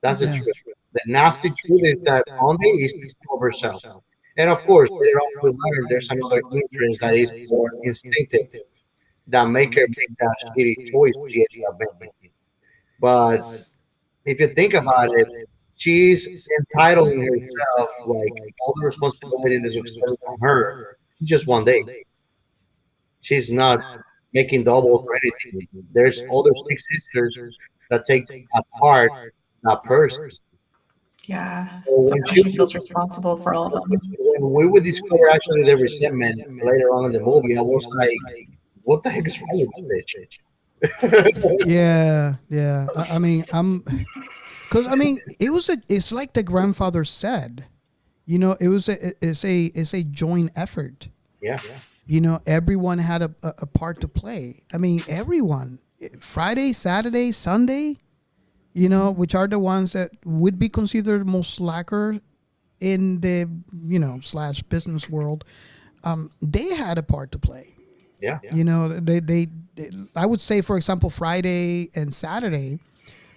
Speaker 1: That's the
Speaker 2: Yeah.
Speaker 1: truth. The nasty truth is that Monday is too full of herself. And of course, later on we learn there's another influence that is more instinctive that make her make that shitty choice she ended up making. But if you think about it, she's entitling herself like all the responsibility is extended on her. She's just one day. She's not making doubles or anything. There's other six sisters that take apart that person.
Speaker 3: Yeah.
Speaker 1: So
Speaker 3: So now she feels responsible for all of them.
Speaker 1: when we would discover actually the resentment later on in the movie, I was like, "What the heck is wrong with this bitch?"
Speaker 2: Yeah. Yeah. I mean, because I mean, it's like the grandfather said. It's a joint effort.
Speaker 1: Yeah,
Speaker 2: Everyone had a part to play. I mean, everyone. Friday, Saturday, Sunday, which are the ones that would be considered most slacker in the, slash business world. They had a part to play.
Speaker 1: yeah.
Speaker 2: They I would say, for example, Friday and Saturday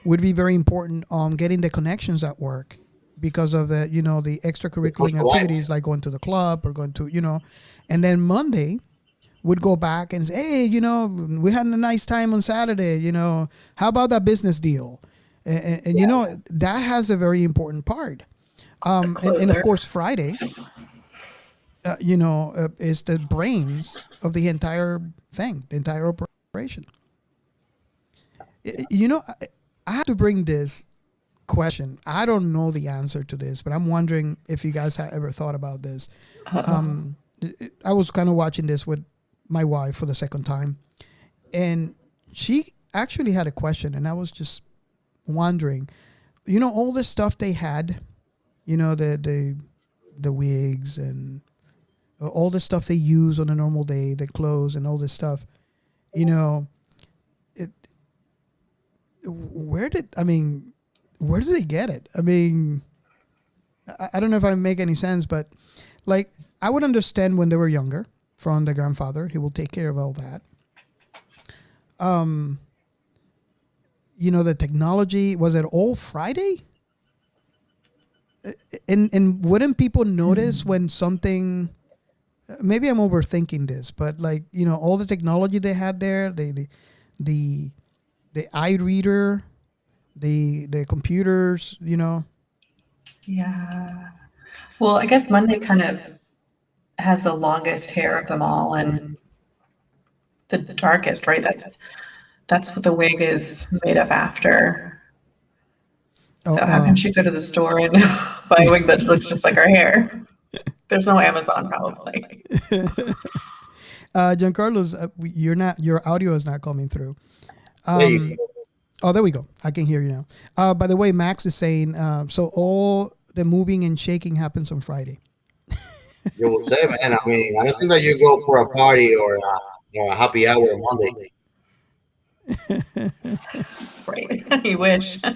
Speaker 2: would be very important on getting the connections at work because of the
Speaker 1: The
Speaker 2: extracurricular
Speaker 1: social life.
Speaker 2: activities like going to the club or going to and then Monday would go back and say, hey, we had a nice time on Saturday, how about that business deal? And that has a very important part.
Speaker 3: The
Speaker 2: And of
Speaker 3: closer.
Speaker 2: course Friday is the brains of the entire thing, the entire operation. I have to bring this question. I don't know the answer to this, but I'm wondering if you guys have ever thought about this. Um, I was kind of watching this with my wife for the second time, and she actually had a question, and I was just wondering, all the stuff they had, the wigs and all the stuff they use on a normal day, the clothes and all this stuff, you know, it, where did they get it? I mean, I don't know if I make any sense, but like, I would understand when they were younger from the grandfather. He will take care of all that. The technology, was it all Friday? And wouldn't people notice when something, maybe I'm overthinking this, but like, all the technology they had there, the eye reader, the computers,
Speaker 3: Yeah. Well, I guess Monday kind of has the longest hair of them all and the darkest, right? That's what the wig is made of after.
Speaker 2: Oh,
Speaker 3: So how can she go to the store and buy a wig that looks just like her hair? There's no Amazon probably.
Speaker 2: Giancarlo's, your audio is not coming through.
Speaker 1: There you go.
Speaker 2: Oh, there we go. I can hear you now. By the way, Max is saying, so all the moving and shaking happens on Friday.
Speaker 1: You will say, man. I mean, I don't think that you go for a party or a happy hour on Monday.
Speaker 3: Right. You wish.
Speaker 1: And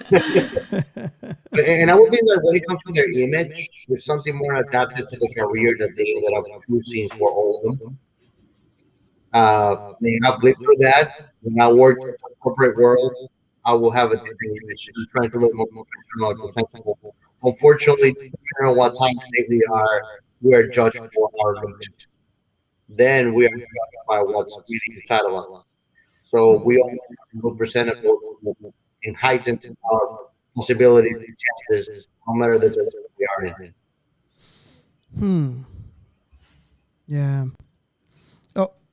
Speaker 1: I would think that when it comes to their image, it's something more adapted to the career that they ended up choosing for all of them. May have lived through that. When I work in the corporate world, I will have a different image. I'm trying to look more professional and presentable. Unfortunately, depending on what time of day we are judged for our looks. Then we are judged by what's really inside of us. So we all look presentable and heighten our possibilities and chances, no matter the gender we are in.
Speaker 2: Yeah.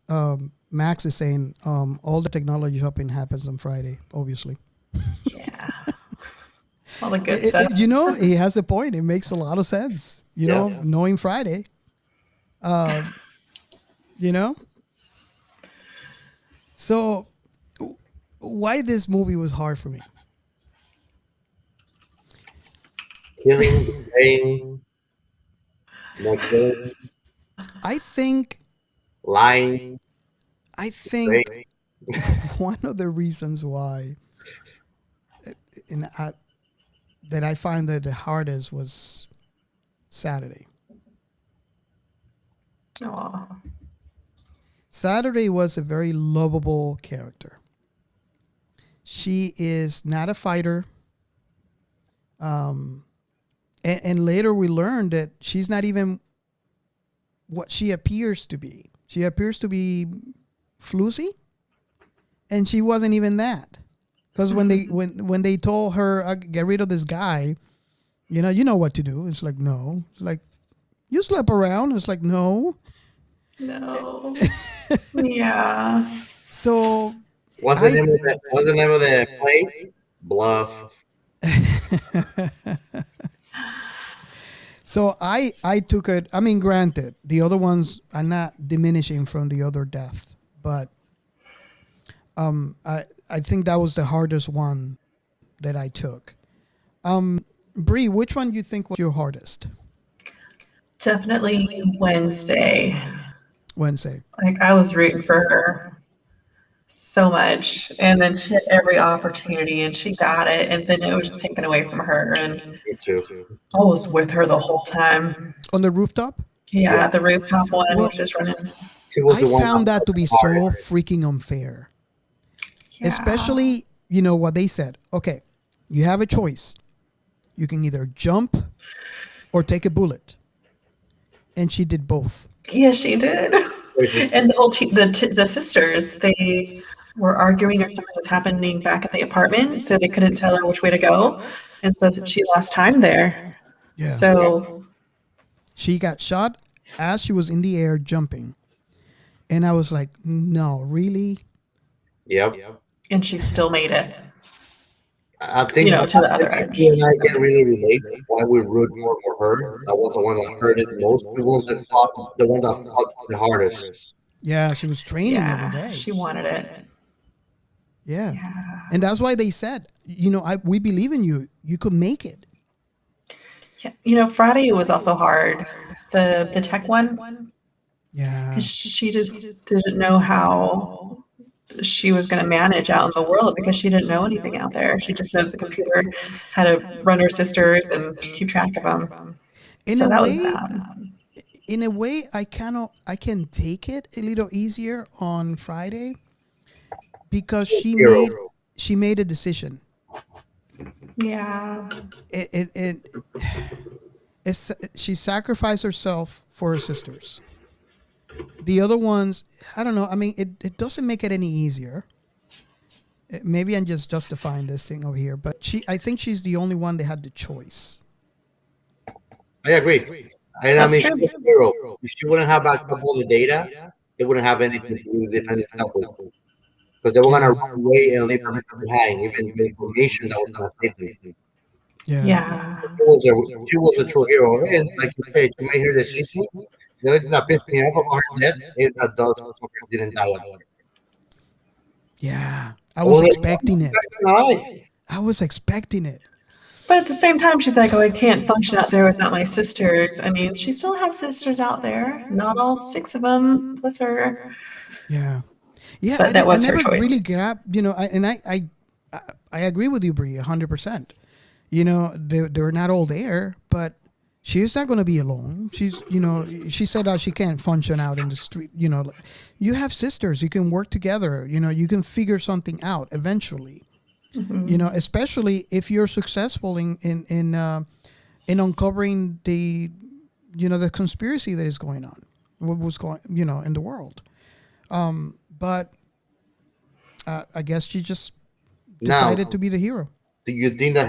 Speaker 2: Oh, Max is saying, all the technology shopping happens on Friday, obviously.
Speaker 3: Yeah. All the good stuff.
Speaker 2: He has a point. It makes a lot of sense, knowing Friday. You know? So, why this movie was hard for me?
Speaker 1: Killing, praying, not killing,
Speaker 2: I think
Speaker 1: lying,
Speaker 2: I think one of the reasons why that I find that the hardest was Saturday.
Speaker 3: Aw.
Speaker 2: Saturday was a very lovable character. She is not a fighter. And later we learned that she's not even what she appears to be. She appears to be floozy, and she wasn't even that. Because when they told her, get rid of this guy, you know what to do. It's like, no. It's like, you slept around. It's like, no.
Speaker 3: No. Yeah.
Speaker 2: So
Speaker 1: What's the name of the play? Bluff.
Speaker 2: So I took it. I mean, granted, the other ones are not diminishing from the other deaths, but I think that was the hardest one that I took. Bree, which one do you think was your hardest?
Speaker 3: Definitely Wednesday.
Speaker 2: Wednesday.
Speaker 3: Like I was rooting for her so much, and then she had every opportunity, and she got it, and then it was just taken away from her, and
Speaker 1: Me too.
Speaker 3: I was with her the whole time.
Speaker 2: On the rooftop?
Speaker 3: Yeah, the rooftop one
Speaker 2: Well,
Speaker 3: was just running.
Speaker 1: She was
Speaker 2: I
Speaker 1: the one
Speaker 2: found that to be so
Speaker 1: hard.
Speaker 2: freaking unfair.
Speaker 3: Yeah.
Speaker 2: Especially, what they said. Okay, you have a choice. You can either jump or take a bullet. And she did both.
Speaker 3: Yes, she did. And the whole the sisters, they were arguing if something was happening back at the apartment, so they couldn't tell her which way to go, and so she lost time there.
Speaker 2: Yeah.
Speaker 3: So
Speaker 2: She got shot as she was in the air jumping. And I was like, no, really?
Speaker 1: Yep.
Speaker 3: and she still made it.
Speaker 1: I think
Speaker 3: To the other end.
Speaker 1: you and I can really relate why we root more for her. That was the one that hurt it most. The one that fought the hardest.
Speaker 2: Yeah, she was training every
Speaker 3: Yeah,
Speaker 2: day.
Speaker 3: she wanted it.
Speaker 2: Yeah.
Speaker 3: Yeah.
Speaker 2: And that's why they said, we believe in you. You could make it.
Speaker 3: Yeah. Friday was also hard. The tech one.
Speaker 2: Yeah.
Speaker 3: because she just didn't know how she was going to manage out in the world because she didn't know anything out there. She just knows the computer, how to run her sisters and keep track of them.
Speaker 2: In
Speaker 3: So
Speaker 2: a
Speaker 3: that was
Speaker 2: way,
Speaker 3: sad.
Speaker 2: I can take it a little easier on Friday because
Speaker 1: Hero.
Speaker 2: she made a decision.
Speaker 3: Yeah.
Speaker 2: It she sacrificed herself for her sisters. The other ones, I don't know. I mean, it doesn't make it any easier. Maybe I'm just justifying this thing over here, but I think she's the only one that had the choice.
Speaker 1: I agree. And I
Speaker 3: That's
Speaker 1: mean,
Speaker 3: true.
Speaker 1: she's a hero. If she wouldn't have backed up all the data, they wouldn't have anything to do with defending themselves. Because they were going to
Speaker 2: Yeah,
Speaker 1: run away and leave everything behind, even the information that was going to save them.
Speaker 2: yeah,
Speaker 3: Yeah.
Speaker 1: She was a true hero. And like you said, she made her decision. The only thing that pissed me off about her death is that those fuckers didn't die of it.
Speaker 2: yeah. I
Speaker 1: I
Speaker 2: was
Speaker 1: was like,
Speaker 2: expecting it.
Speaker 1: nice.
Speaker 2: I was expecting it.
Speaker 3: But at the same time, she's like, oh, I can't function out there without my sisters. I mean, she still has sisters out there, not all six of them, plus her.
Speaker 2: Yeah, yeah.
Speaker 3: But that
Speaker 2: I
Speaker 3: was her
Speaker 2: never
Speaker 3: choice.
Speaker 2: really grabbed. I agree with you, Brie, 100%. They were not all there, but she's not going to be alone. She said she can't function out in the street. You have sisters. You can work together. You can figure something out eventually. Especially if you're successful in uncovering the conspiracy that is going on, what was going, in the world. But I guess she just
Speaker 1: Now,
Speaker 2: decided to be the hero.
Speaker 1: do you think that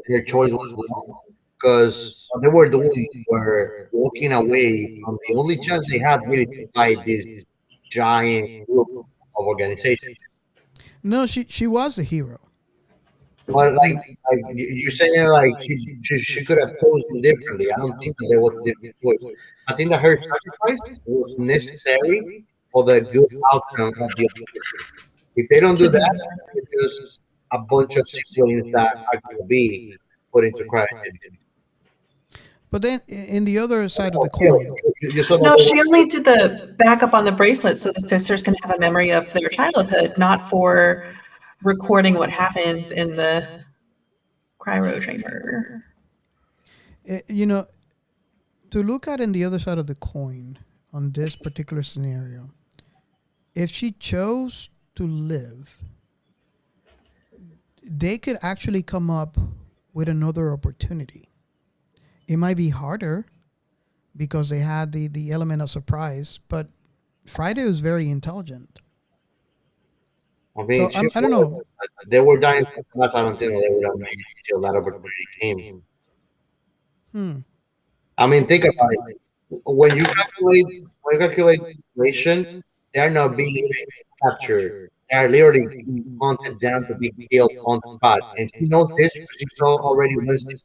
Speaker 1: her choice was wrong? Because what they were doing were walking away from the only chance they had really to fight this giant group of organizations.
Speaker 2: No, she was a hero.
Speaker 1: But you're saying, like she could have chosen differently. I don't think that there was a different choice. I think that her sacrifice was necessary for the good outcome of the opposition. If they don't do
Speaker 3: To
Speaker 1: that, it's just a bunch of siblings that are going to be put into crisis.
Speaker 2: But then in the other side of the
Speaker 1: You,
Speaker 2: coin,
Speaker 1: you saw that
Speaker 3: No,
Speaker 1: they
Speaker 3: she only did the backup on the bracelet so the sisters can have a memory of their childhood, not for recording what happens in the cryo chamber.
Speaker 2: eh, to look at in the other side of the coin on this particular scenario, if she chose to live, they could actually come up with another opportunity. It might be harder because they had the element of surprise, but Friday was very intelligent.
Speaker 1: I mean,
Speaker 2: So I don't know.
Speaker 1: they were dying so fast. I don't think they would have made it until that opportunity came.
Speaker 2: Hmm.
Speaker 1: I mean, think about it. When you calculate inflation, they are not being captured. They are literally being hunted down to be killed on the spot. And she knows this because she saw already Winston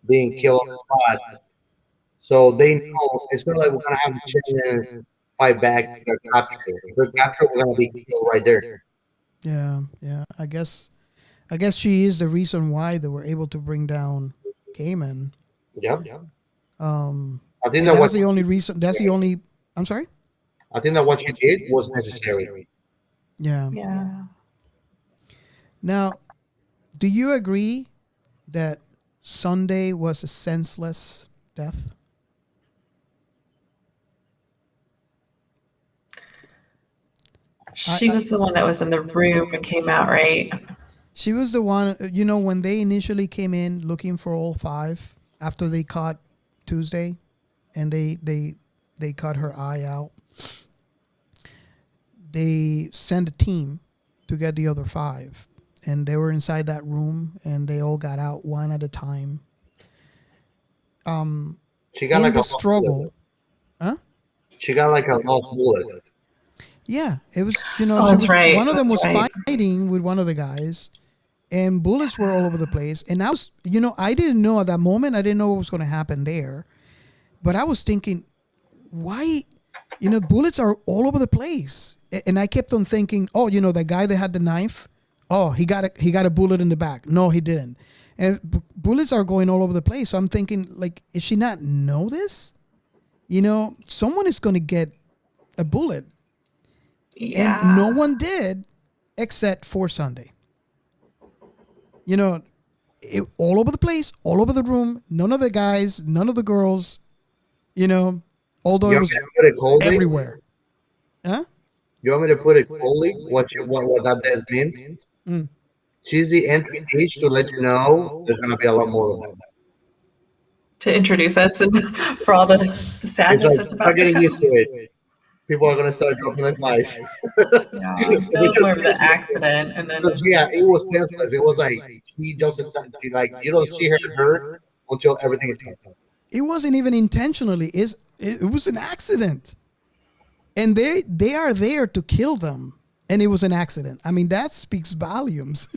Speaker 1: being killed on the spot. So they know it's not like we're gonna have a chance to fight back to get captured. If they're captured, we're gonna be killed right there.
Speaker 2: Yeah, yeah. I guess she is the reason why they were able to bring down Cayman.
Speaker 1: Yep.
Speaker 2: Um,
Speaker 1: I think
Speaker 2: and
Speaker 1: that what
Speaker 2: that's the only reason. That's the only. I'm sorry.
Speaker 1: I think that what she did was necessary.
Speaker 2: Yeah.
Speaker 3: Yeah.
Speaker 2: Now, do you agree that Sunday was a senseless death?
Speaker 3: She was the one that was in the room and came out, right?
Speaker 2: She was the one. When they initially came in looking for all five after they caught Tuesday, and they cut her eye out. They sent a team to get the other five, and they were inside that room, and they all got out one at a time.
Speaker 1: She got
Speaker 2: In
Speaker 1: like a
Speaker 2: the
Speaker 1: lost bullet.
Speaker 2: struggle, huh?
Speaker 1: She got like a lost bullet.
Speaker 2: Yeah, it was.
Speaker 3: Oh,
Speaker 2: She
Speaker 3: that's
Speaker 2: was.
Speaker 3: right.
Speaker 2: One of them
Speaker 3: That's
Speaker 2: was
Speaker 3: right.
Speaker 2: fighting with one of the guys, and bullets were all over the place. And I was, I didn't know at that moment. I didn't know what was going to happen there, but I was thinking, why? Bullets are all over the place, and I kept on thinking, oh, that guy that had the knife, oh, he got a bullet in the back. No, he didn't. And bullets are going all over the place. So I'm thinking, like, is she not know this? Someone is going to get a bullet, and no
Speaker 3: Yeah.
Speaker 2: one did except for Sunday. You know, all over the place, all over the room. None of the guys, none of the girls. You know, although
Speaker 1: You
Speaker 2: it
Speaker 1: want me
Speaker 2: was
Speaker 1: to put it coldly?
Speaker 2: everywhere. Huh?
Speaker 1: You want me to put it coldly? What that does mean?
Speaker 2: Mm.
Speaker 1: She's the entry age to let you know there's gonna be a lot more of that.
Speaker 3: To introduce us and for all the
Speaker 1: It's
Speaker 3: sadness
Speaker 1: like
Speaker 3: that's
Speaker 1: start
Speaker 3: about to
Speaker 1: getting used
Speaker 3: come.
Speaker 1: to it. People are gonna start dropping like flies.
Speaker 3: Yeah,
Speaker 1: But
Speaker 3: that
Speaker 1: they
Speaker 3: was
Speaker 1: just
Speaker 3: more of the accident, and
Speaker 1: because
Speaker 3: then
Speaker 1: yeah, it was senseless. It was like she just she, like you don't see her hurt until everything is done.
Speaker 2: It wasn't even intentionally. It was an accident, and they are there to kill them, and it was an accident. I mean, that speaks volumes.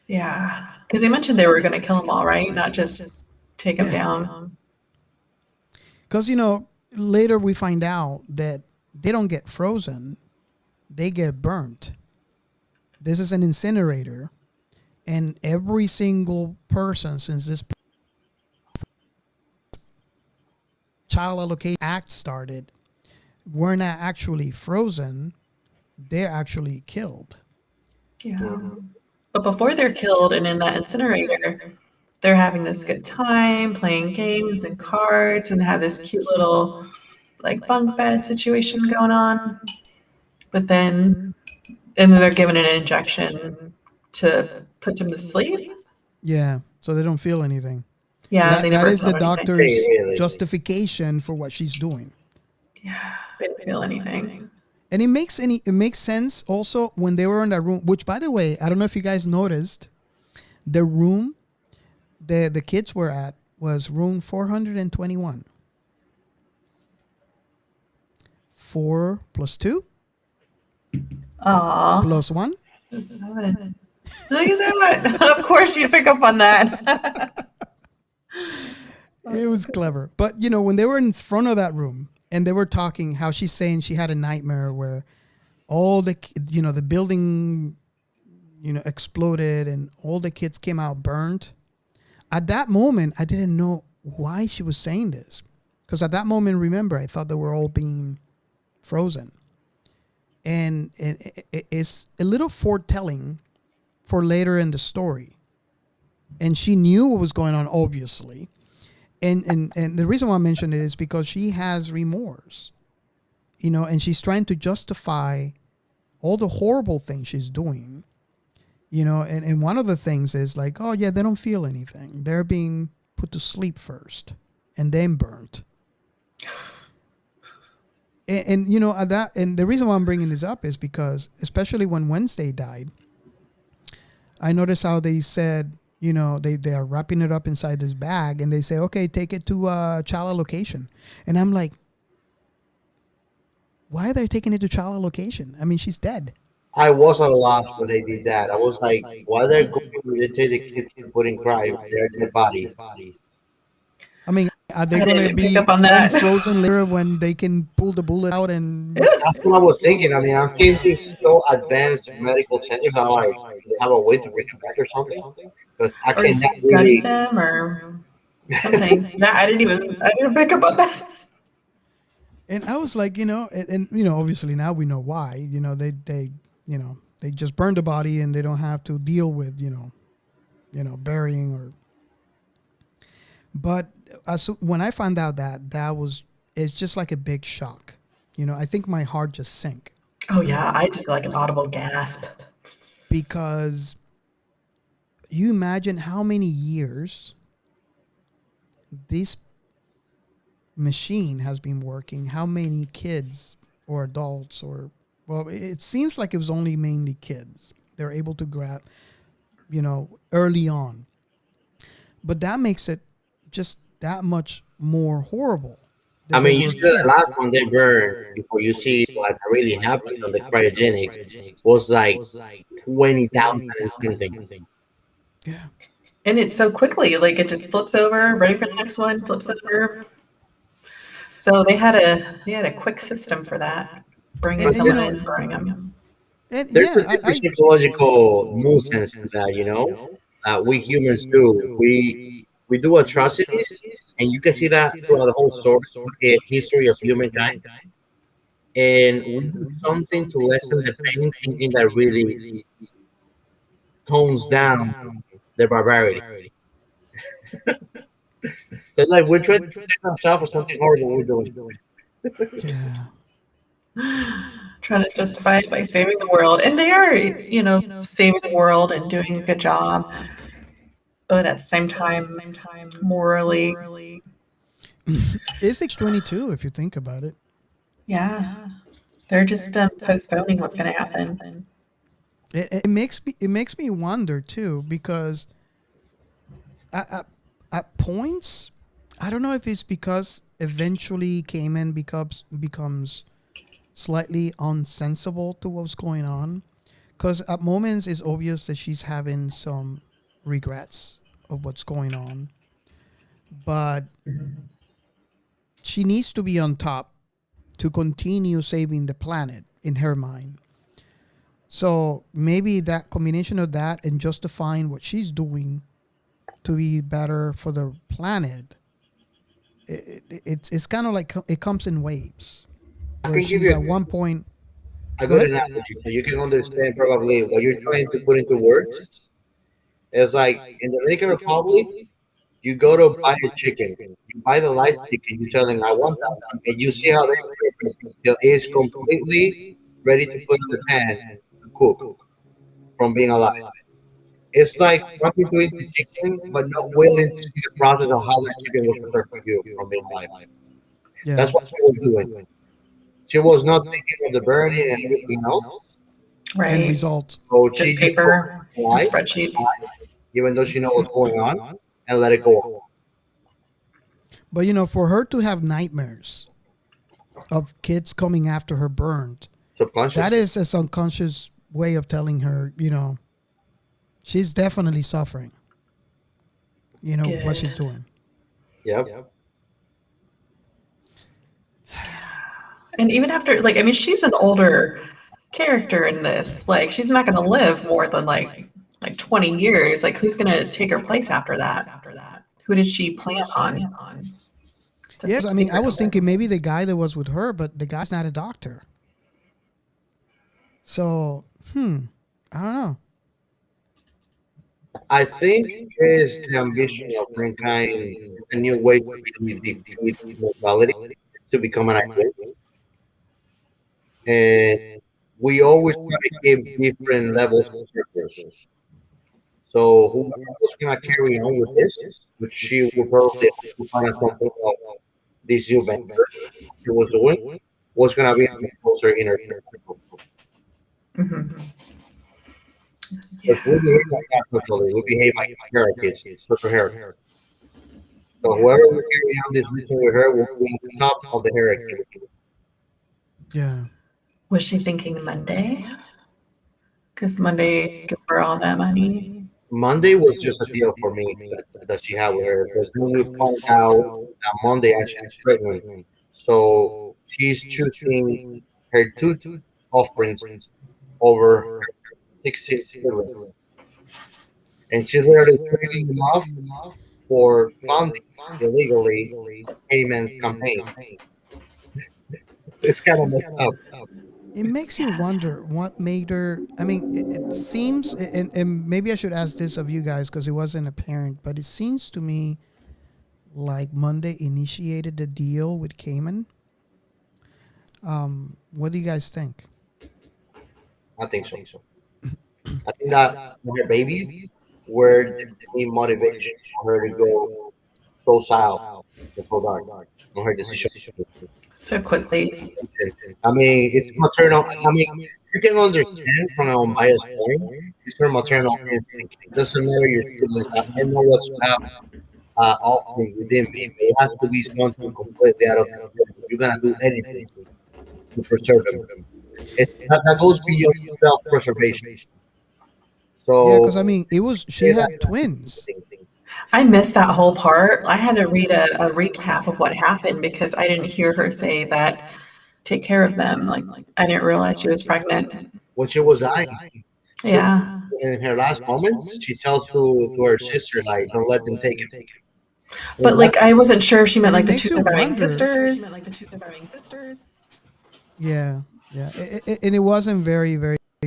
Speaker 3: yeah, because they mentioned they were going to kill them all, right? Not just take them
Speaker 2: Yeah,
Speaker 3: down.
Speaker 2: because later we find out that they don't get frozen; they get burnt. This is an incinerator, and every single person since this child allocation act started were not actually frozen; they're actually killed.
Speaker 3: Yeah, but before they're killed and in that incinerator, they're having this good time playing games and cards and have this cute little like bunk bed situation going on. But then, and then they're given an injection to put them to sleep.
Speaker 2: Yeah, so they don't feel anything.
Speaker 3: Yeah, they
Speaker 2: That
Speaker 3: never
Speaker 2: is the
Speaker 3: felt anything.
Speaker 1: Hey,
Speaker 2: doctor's
Speaker 1: really?
Speaker 2: justification for what she's doing.
Speaker 3: Yeah, they didn't feel anything.
Speaker 2: And it makes sense also when they were in that room, which by the way, I don't know if you guys noticed, the room the kids were at was room 421. 4 plus 2
Speaker 3: Aw,
Speaker 2: plus 1.
Speaker 3: seven. Look at that. Of course you'd pick up on that.
Speaker 2: It was clever. But when they were in front of that room and they were talking, how she's saying she had a nightmare where all the building exploded and all the kids came out burned. At that moment, I didn't know why she was saying this, because at that moment, remember, I thought they were all being frozen, and it's a little foretelling for later in the story. And she knew what was going on, obviously, and the reason why I mentioned it is because she has remorse, and she's trying to justify all the horrible things she's doing. And one of the things is like, oh yeah, they don't feel anything. They're being put to sleep first and then burnt. And the reason why I'm bringing this up is because, especially when Wednesday died, I noticed how they said, they are wrapping it up inside this bag and they say, okay, take it to child allocation. And I'm like, why are they taking it to child allocation? I mean, she's dead.
Speaker 1: I was at a loss when they did that. I was like, why they're going to take the kids and put in cry their dead bodies?
Speaker 2: I mean, are they
Speaker 3: I
Speaker 2: going to
Speaker 3: didn't pick
Speaker 2: be
Speaker 3: up on that.
Speaker 2: unfrozen later when they can pull the bullet out and
Speaker 1: That's what I was thinking. I mean, I'm seeing these so advanced medical centers. I'm like, do they have a way to bring it back or something? Because I
Speaker 3: Or
Speaker 1: cannot
Speaker 3: study
Speaker 1: really.
Speaker 3: them or something. Yeah, I didn't pick up on that.
Speaker 2: And I was like, and obviously now we know why. They just burn the body and they don't have to deal with burying or. But when I found out it's just like a big shock. I think my heart just sank
Speaker 3: Oh yeah, I did like an audible gasp.
Speaker 2: because you imagine how many years this machine has been working, how many kids or adults it seems like it was only mainly kids they're able to grab early on, but that makes it just that much more horrible
Speaker 1: I
Speaker 2: that they
Speaker 1: mean, you
Speaker 2: were
Speaker 1: see the
Speaker 2: kids.
Speaker 1: last one they burned before you see what really happens on the cryogenics was like 20,000 and something.
Speaker 2: Yeah.
Speaker 3: And it's so quickly, like it just flips over, ready for the next one, flips over. So they had a quick system for that, bringing
Speaker 2: and, and
Speaker 1: But
Speaker 2: you
Speaker 3: someone
Speaker 2: know
Speaker 3: in, burning them.
Speaker 2: and
Speaker 1: there's a
Speaker 2: yeah
Speaker 1: different
Speaker 2: I
Speaker 1: psychological nuisance to that, we humans do. We do atrocities, and you can see that throughout the whole story, history of humankind. and we do something to lessen the pain, thinking that really tones down the barbarity. So like we're trying to protect ourselves for something horrible we're doing.
Speaker 2: Yeah.
Speaker 3: Trying to justify it by saving the world. And they are, saving the world and doing a good job. But at the same time, morally,
Speaker 2: It's 22 if you think about it.
Speaker 3: yeah, they're just postponing what's going to happen.
Speaker 2: It makes me wonder too because at, at points, I don't know if it's because eventually Cayman becomes slightly unsensible to what's going on. Because at moments it's obvious that she's having some regrets of what's going on, but she needs to be on top to continue saving the planet in her mind. So maybe that combination of that and justifying what she's doing to be better for the planet, it's kind of like it comes in waves.
Speaker 1: I
Speaker 2: Where
Speaker 1: can give
Speaker 2: she's
Speaker 1: you
Speaker 2: at one point,
Speaker 1: a
Speaker 2: go
Speaker 1: good
Speaker 2: ahead.
Speaker 1: analogy so you can understand probably what you're trying to put into words. It's like in the Dominican Republic, you go to buy a chicken, you buy the light chicken, you tell them I want that one, and you see how they prep it until it's completely ready to put in the pan to cook from being alive. It's like wanting to eat the chicken, but not willing to see the process of how that chicken was prepared for you from being alive. That's
Speaker 2: Yeah.
Speaker 1: what she was doing. She was not thinking of the burning and everything else.
Speaker 2: End
Speaker 3: Right?
Speaker 2: result.
Speaker 1: So she
Speaker 3: Just
Speaker 1: just was
Speaker 3: paper and
Speaker 1: alive,
Speaker 3: spreadsheets.
Speaker 1: even though she knows what's going on, and let it go
Speaker 2: But for her to have nightmares of kids coming after her burned, that
Speaker 1: subconsciously.
Speaker 2: is a subconscious way of telling her, she's definitely suffering, what
Speaker 3: Good.
Speaker 2: she's doing.
Speaker 1: Yep.
Speaker 3: And even after, like, I mean, she's an older character in this. Like, she's not going to live more than like 20 years. Like, who's going to take her place after that? Who did she plan on to
Speaker 2: Yeah, because
Speaker 3: take
Speaker 2: I
Speaker 3: her
Speaker 2: was thinking
Speaker 3: over?
Speaker 2: maybe the guy that was with her, but the guy's not a doctor. So, I don't know.
Speaker 1: I think is the ambition of mankind, a new way to really defeat mortality, to become an ideal. And we always try to give different levels of purpose. So whoever was going to carry on with this, which she will probably also find at some point of this new venture she was doing, was going to be a closer inner circle.
Speaker 3: Hmm.
Speaker 1: Because we
Speaker 3: Yeah.
Speaker 1: behave like that culturally. We behave like hierarchies, social hierarchy. So whoever will carry on this mission with her will be at the top of the hierarchy.
Speaker 2: Yeah.
Speaker 3: Was she thinking Monday? Because Monday gave her all that money.
Speaker 1: Monday was just a deal for me that she had with her because then we found out that Monday actually is pregnant. So she's choosing her two offerings over her 16 children. And she's literally trading them off for funding illegally Cayman's campaign. It's kind of messed up.
Speaker 2: It makes you wonder what made her. I mean, it seems, and maybe I should ask this of you guys because it wasn't apparent, but it seems to me like Monday initiated the deal with Cayman. What do you guys think?
Speaker 1: I think so. I think that her babies were the main motivation for her to go so south and so dark on her decision.
Speaker 3: So quickly.
Speaker 1: I mean, it's maternal. I mean, you can understand from an unbiased point. It's her maternal instinct. It doesn't matter your feelings. I know what's up often within me, but it has to be something completely out of the blue. You're gonna do anything to preserve them. That goes beyond self-preservation.
Speaker 2: Yeah,
Speaker 1: So
Speaker 2: because it was she
Speaker 1: say that
Speaker 2: had twins.
Speaker 3: I missed that whole part. I had to read a recap of what happened because I didn't hear her say that take care of them. Like, I didn't realize she was pregnant.
Speaker 1: when she was dying, she,
Speaker 3: Yeah.
Speaker 1: in her last moments, she tells to her sister like, "Don't let them take him." And
Speaker 3: But like, I wasn't sure if she meant
Speaker 2: And it
Speaker 3: like the
Speaker 2: makes
Speaker 3: two
Speaker 2: you
Speaker 3: surviving
Speaker 2: wonder.
Speaker 3: sisters.
Speaker 2: Yeah, yeah, and it wasn't very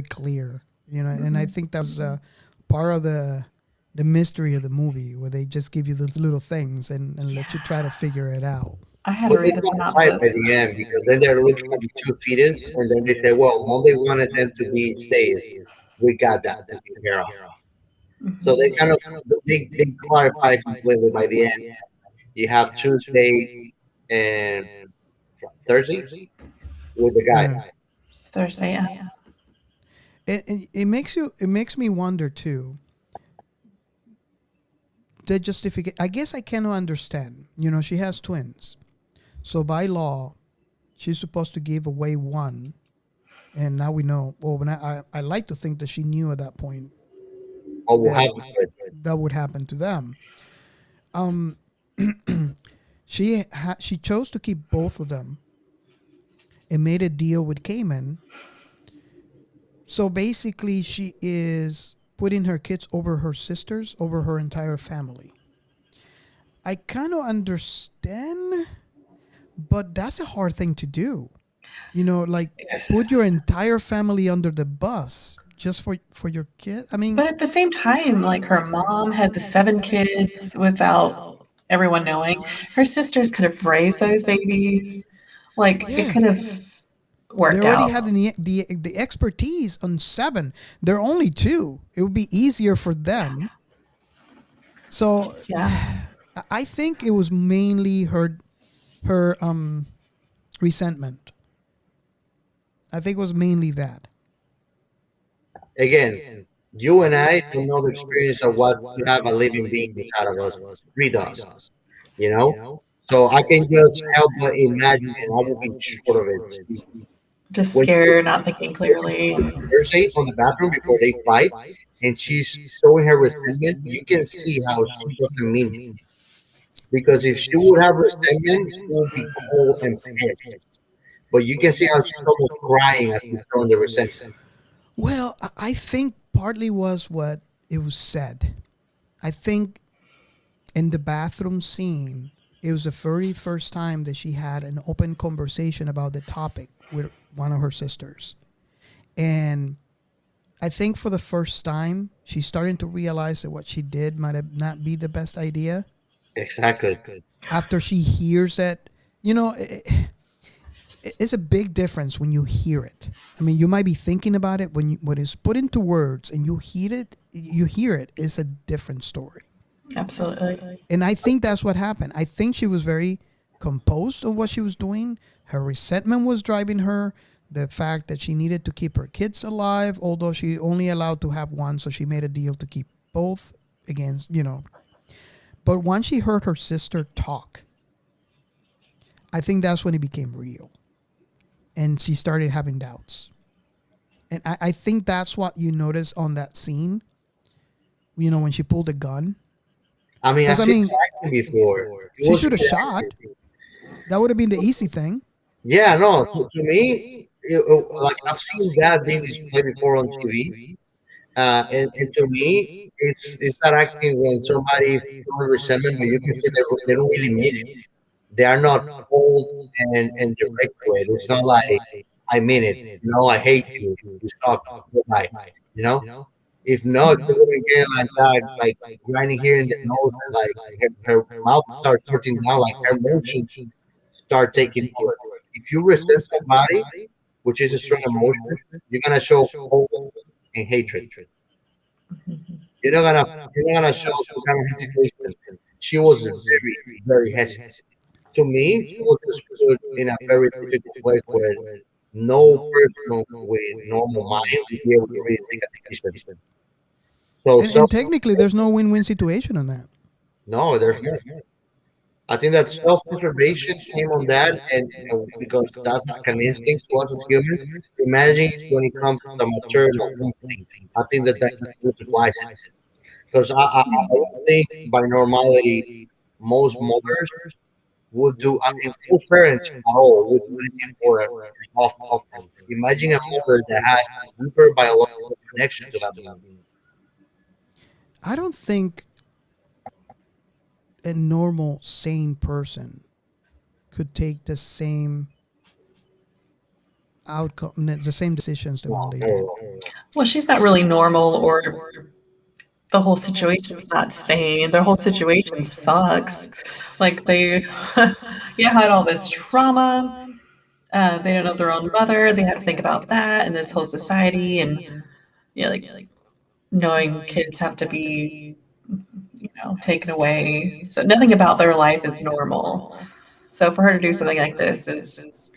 Speaker 2: clear, you know. And I
Speaker 3: Mm-mm.
Speaker 2: think that was part of the mystery of the movie, where they just give you those little things and let you try to
Speaker 3: Yeah.
Speaker 2: figure it out.
Speaker 3: I had
Speaker 1: But
Speaker 3: to
Speaker 1: they
Speaker 3: read the
Speaker 1: got fired by
Speaker 3: synopsis.
Speaker 1: the end because then they're looking at the two fetus, and then they say, "Well, mom, they wanted them to be stays. We got that taken care of." So they
Speaker 3: Mhm.
Speaker 1: kind of they clarify completely by the end. You have Tuesday and Thursday with the guy.
Speaker 2: Yeah,
Speaker 3: Thursday, yeah.
Speaker 2: and it makes me wonder too. The justification. I guess I cannot understand. You know, she has twins, so by law, she's supposed to give away one. And now we know. Well, when I like to think that she knew at that point
Speaker 1: Or will
Speaker 2: that
Speaker 1: have the twins.
Speaker 2: that would happen to them. Um, she chose to keep both of them and made a deal with Cayman. So basically, she is putting her kids over her sisters, over her entire family. I kind of understand, but that's a hard thing to do. You know, like
Speaker 3: Yes.
Speaker 2: put your entire family under the bus just for your kid. I mean,
Speaker 3: But at the same time, like her mom had the 7 kids without everyone knowing. Her sisters could have raised those babies. Like, it
Speaker 2: yeah,
Speaker 3: could have
Speaker 2: they
Speaker 3: worked
Speaker 2: already
Speaker 3: out.
Speaker 2: had the expertise on seven. They're only two. It would be easier for them. So
Speaker 3: Yeah.
Speaker 2: I think it was mainly her resentment. I think it was mainly that.
Speaker 1: Again, you and I don't know the experience of what to have a living being inside of us. Read us, you know. So I can just help but imagine, and I will be short of it.
Speaker 3: Just
Speaker 1: When
Speaker 3: scared, not thinking clearly, and
Speaker 1: Thursday on the bathroom before they fight, and she's showing her resentment, you can see how she doesn't mean it. Because if she would have resentment, she would be cold and pissed. But you can see how she's almost crying as she's showing the resentment.
Speaker 2: Well, I think partly was what it was said. I think in the bathroom scene, it was the very first time that she had an open conversation about the topic with one of her sisters. And I think for the first time, she's starting to realize that what she did might have not be the best idea.
Speaker 1: Exactly.
Speaker 2: After she hears that, you know, it's a big difference when you hear it. I mean, you might be thinking about it when it's put into words and you hear it. You hear it. It's a different story.
Speaker 3: absolutely.
Speaker 2: And I think that's what happened. I think she was very composed on what she was doing. Her resentment was driving her. The fact that she needed to keep her kids alive, although she only allowed to have one, so she made a deal to keep both against, you know. But once she heard her sister talk, I think that's when it became real. And she started having doubts. And I think that's what you notice on that scene, you know, when she pulled a gun.
Speaker 1: I mean, I've
Speaker 2: Because, I
Speaker 1: seen
Speaker 2: mean,
Speaker 1: it acting before. It
Speaker 2: she
Speaker 1: was
Speaker 2: should have
Speaker 1: good
Speaker 2: shot.
Speaker 1: acting.
Speaker 2: That would have been the easy thing.
Speaker 1: Yeah, no, to me, like I've seen that being displayed before on TV. And to me, it's not acting when somebody is showing resentment, but you can see they don't really mean it. They are not cold and direct to it. It's not like I mean it. No, I hate you. You suck. Goodbye. You know. If not, she wouldn't get like that, like grinding here in the nose, and like her mouth start tilting down, like her emotions start taking over. If you resent somebody, which is a strong emotion, you're gonna show cold and hatred.
Speaker 3: Mhm.
Speaker 1: You're not gonna show some kind of hesitation. She was very hesitant. To me, she was just put in a very difficult place where no person with normal mind would be able to really take a decision. So
Speaker 2: And technically, there's no win-win situation on that.
Speaker 1: no, there's no. I think that self-preservation came on that, and because that's like an instinct to us as humans. Imagine when it comes to the maternal instinct. I think that just multiplies it. Because I don't think by normality most mothers would do. I mean, most parents at all would do anything for a offspring. Imagine a mother that has a deeper biological connection to that baby.
Speaker 2: I don't think a normal, sane person could take the same outcome, the same decisions that
Speaker 1: No,
Speaker 2: Monday
Speaker 1: no,
Speaker 2: did.
Speaker 1: no.
Speaker 3: Well, she's not really normal, or the whole situation's not sane. Their whole situation sucks. Like they, yeah, had all this trauma. They don't know their own mother. They had to think about that and this whole society, and yeah, like knowing kids have to be, taken away. So nothing about their life is normal. So for her to do something like this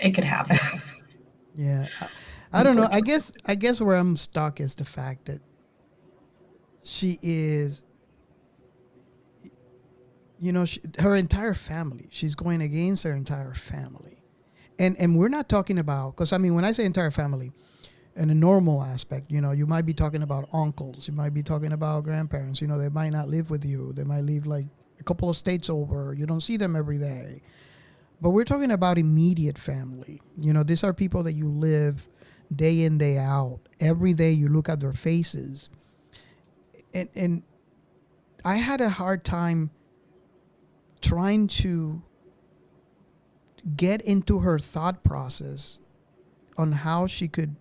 Speaker 3: it could happen.
Speaker 2: Yeah, I don't know.
Speaker 3: Unfortunately.
Speaker 2: I guess where I'm stuck is the fact that she is, her entire family. She's going against her entire family, and we're not talking about, because I mean, when I say entire family, in a normal aspect, you might be talking about uncles, you might be talking about grandparents. They might not live with you. They might live like a couple of states over. You don't see them every day. But we're talking about immediate family. These are people that you live day in, day out. Every day you look at their faces. And I had a hard time trying to get into her thought process on how she could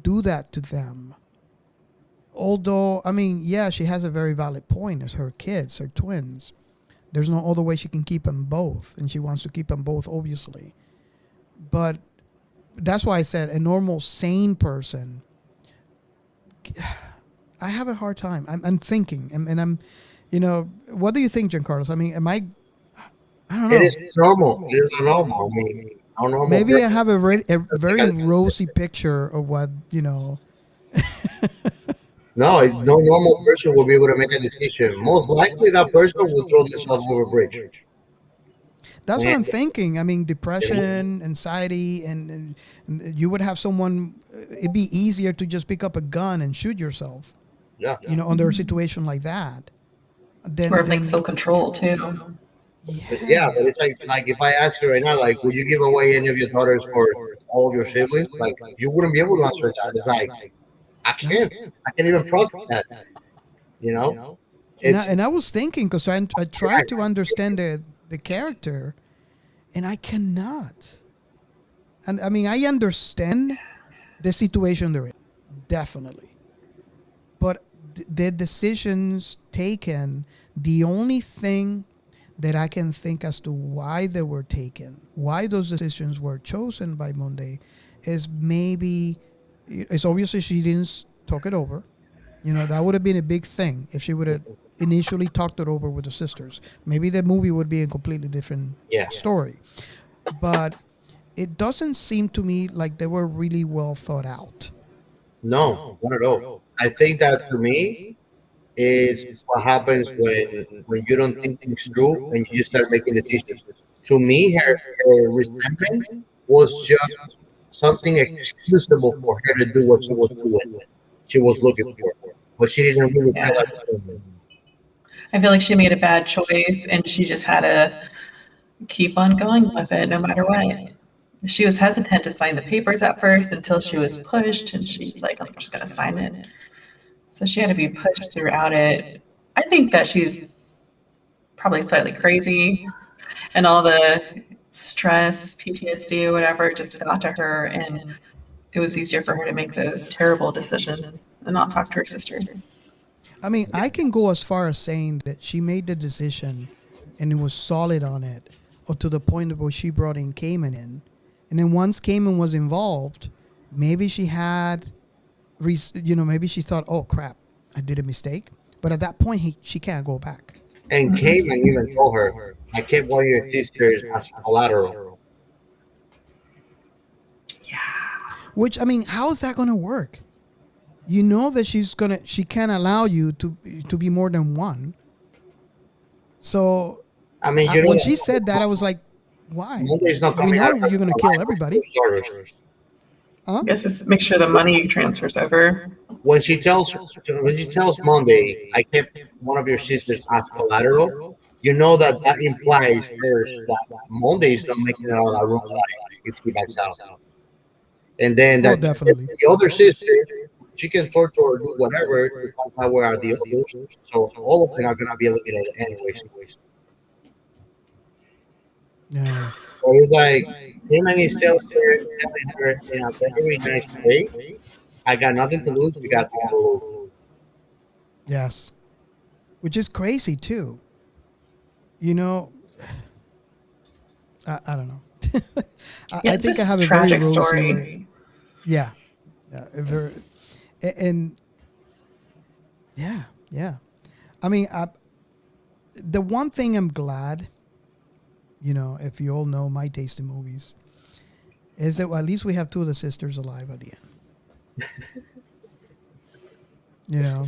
Speaker 2: do that to them. Although, I mean, yeah, she has a very valid point as her kids, her twins. There's no other way she can keep them both. And she wants to keep them both, obviously. But that's why I said a normal, sane person, I have a hard time. I'm thinking, and I'm, what do you think, Giancarlo? I mean, I don't
Speaker 1: It
Speaker 2: know.
Speaker 1: is normal. It is normal. I mean, no normal
Speaker 2: Maybe I
Speaker 1: person
Speaker 2: have a
Speaker 1: does make
Speaker 2: very
Speaker 1: a decision.
Speaker 2: rosy picture of what,
Speaker 1: No, no normal person will be able to make a decision. Most likely, that person will throw themselves over a bridge.
Speaker 2: that's what
Speaker 1: And
Speaker 2: I'm thinking. I mean,
Speaker 1: you know,
Speaker 2: depression, anxiety, and you would have someone, it'd be easier to just pick up a gun and shoot yourself,
Speaker 1: yeah,
Speaker 2: under a situation like that.
Speaker 3: Where everything's so
Speaker 2: Then,
Speaker 3: controlled too.
Speaker 1: but yeah. But
Speaker 2: yeah.
Speaker 1: it's like if I ask you right now, like, would you give away any of your daughters for all of your siblings? Like, you wouldn't be able to answer that. It's like I
Speaker 2: No.
Speaker 1: can't. I can't even process that. You know, it's
Speaker 2: And I was thinking, because I tried to understand the character, and I cannot. And I mean, I understand the situation they're in, definitely. But the decisions taken, the only thing that I can think as to why they were taken, why those decisions were chosen by Monday, is maybe it's obviously she didn't talk it over. That would have been a big thing if she would have initially talked it over with the sisters. Maybe the movie would be a completely different
Speaker 1: yeah.
Speaker 2: story. But it doesn't seem to me like they were really well thought out.
Speaker 1: No, not at all. I think that to me, it's what happens when you don't think things through and you start making decisions. To me, her resentment was just something excusable for her to do what she was doing. She was looking for, but she didn't really feel
Speaker 3: Yeah.
Speaker 1: like doing it.
Speaker 3: I feel like she made a bad choice and she just had to keep on going with it no matter what. She was hesitant to sign the papers at first until she was pushed, and she's like, I'm just going to sign it. So she had to be pushed throughout it. I think that she's probably slightly crazy, and all the stress, PTSD, or whatever just got to her, and it was easier for her to make those terrible decisions and not talk to her sisters.
Speaker 2: I mean, I can go as far as saying that she made the decision and it was solid on it, or to the point where she brought in Cayman in. And then once Cayman was involved, maybe she had, maybe she thought, oh crap, I did a mistake. But at that point, she can't go back.
Speaker 1: And came and even told her, "I kept one of your sisters as collateral."
Speaker 2: Which, I mean, how is that going to work? You know that she can't allow you to be more than one. So
Speaker 1: I mean,
Speaker 2: when she said that, I was like, why?
Speaker 1: Monday's not
Speaker 2: We
Speaker 1: coming out
Speaker 2: know
Speaker 1: of
Speaker 2: you're going to kill
Speaker 1: alive with
Speaker 2: everybody.
Speaker 1: those daughters.
Speaker 2: Huh?
Speaker 3: I guess it's make sure the money transfers over.
Speaker 1: When she tells Monday, "I kept one of your sisters as collateral," you know that that implies first that Monday is not making it out of her own life if she backs out, and then
Speaker 2: Oh,
Speaker 1: that
Speaker 2: definitely.
Speaker 1: the other sister, she can torture or do whatever to find out where are the others. So all of them are going to be eliminated anyways.
Speaker 2: Yeah.
Speaker 1: So it's like him and his tells her, telling her in a very nice way, I got nothing to lose, you got all to lose.
Speaker 2: Yes, which is crazy too. You know, I don't know.
Speaker 3: Yeah,
Speaker 2: I
Speaker 3: it's a
Speaker 2: think I have a very
Speaker 3: tragic
Speaker 2: rosy
Speaker 3: story.
Speaker 2: way. Yeah, yeah, and yeah, yeah. I mean, the one thing I'm glad, if you all know my taste in movies, is that at least we have two of the sisters alive at the end. You know,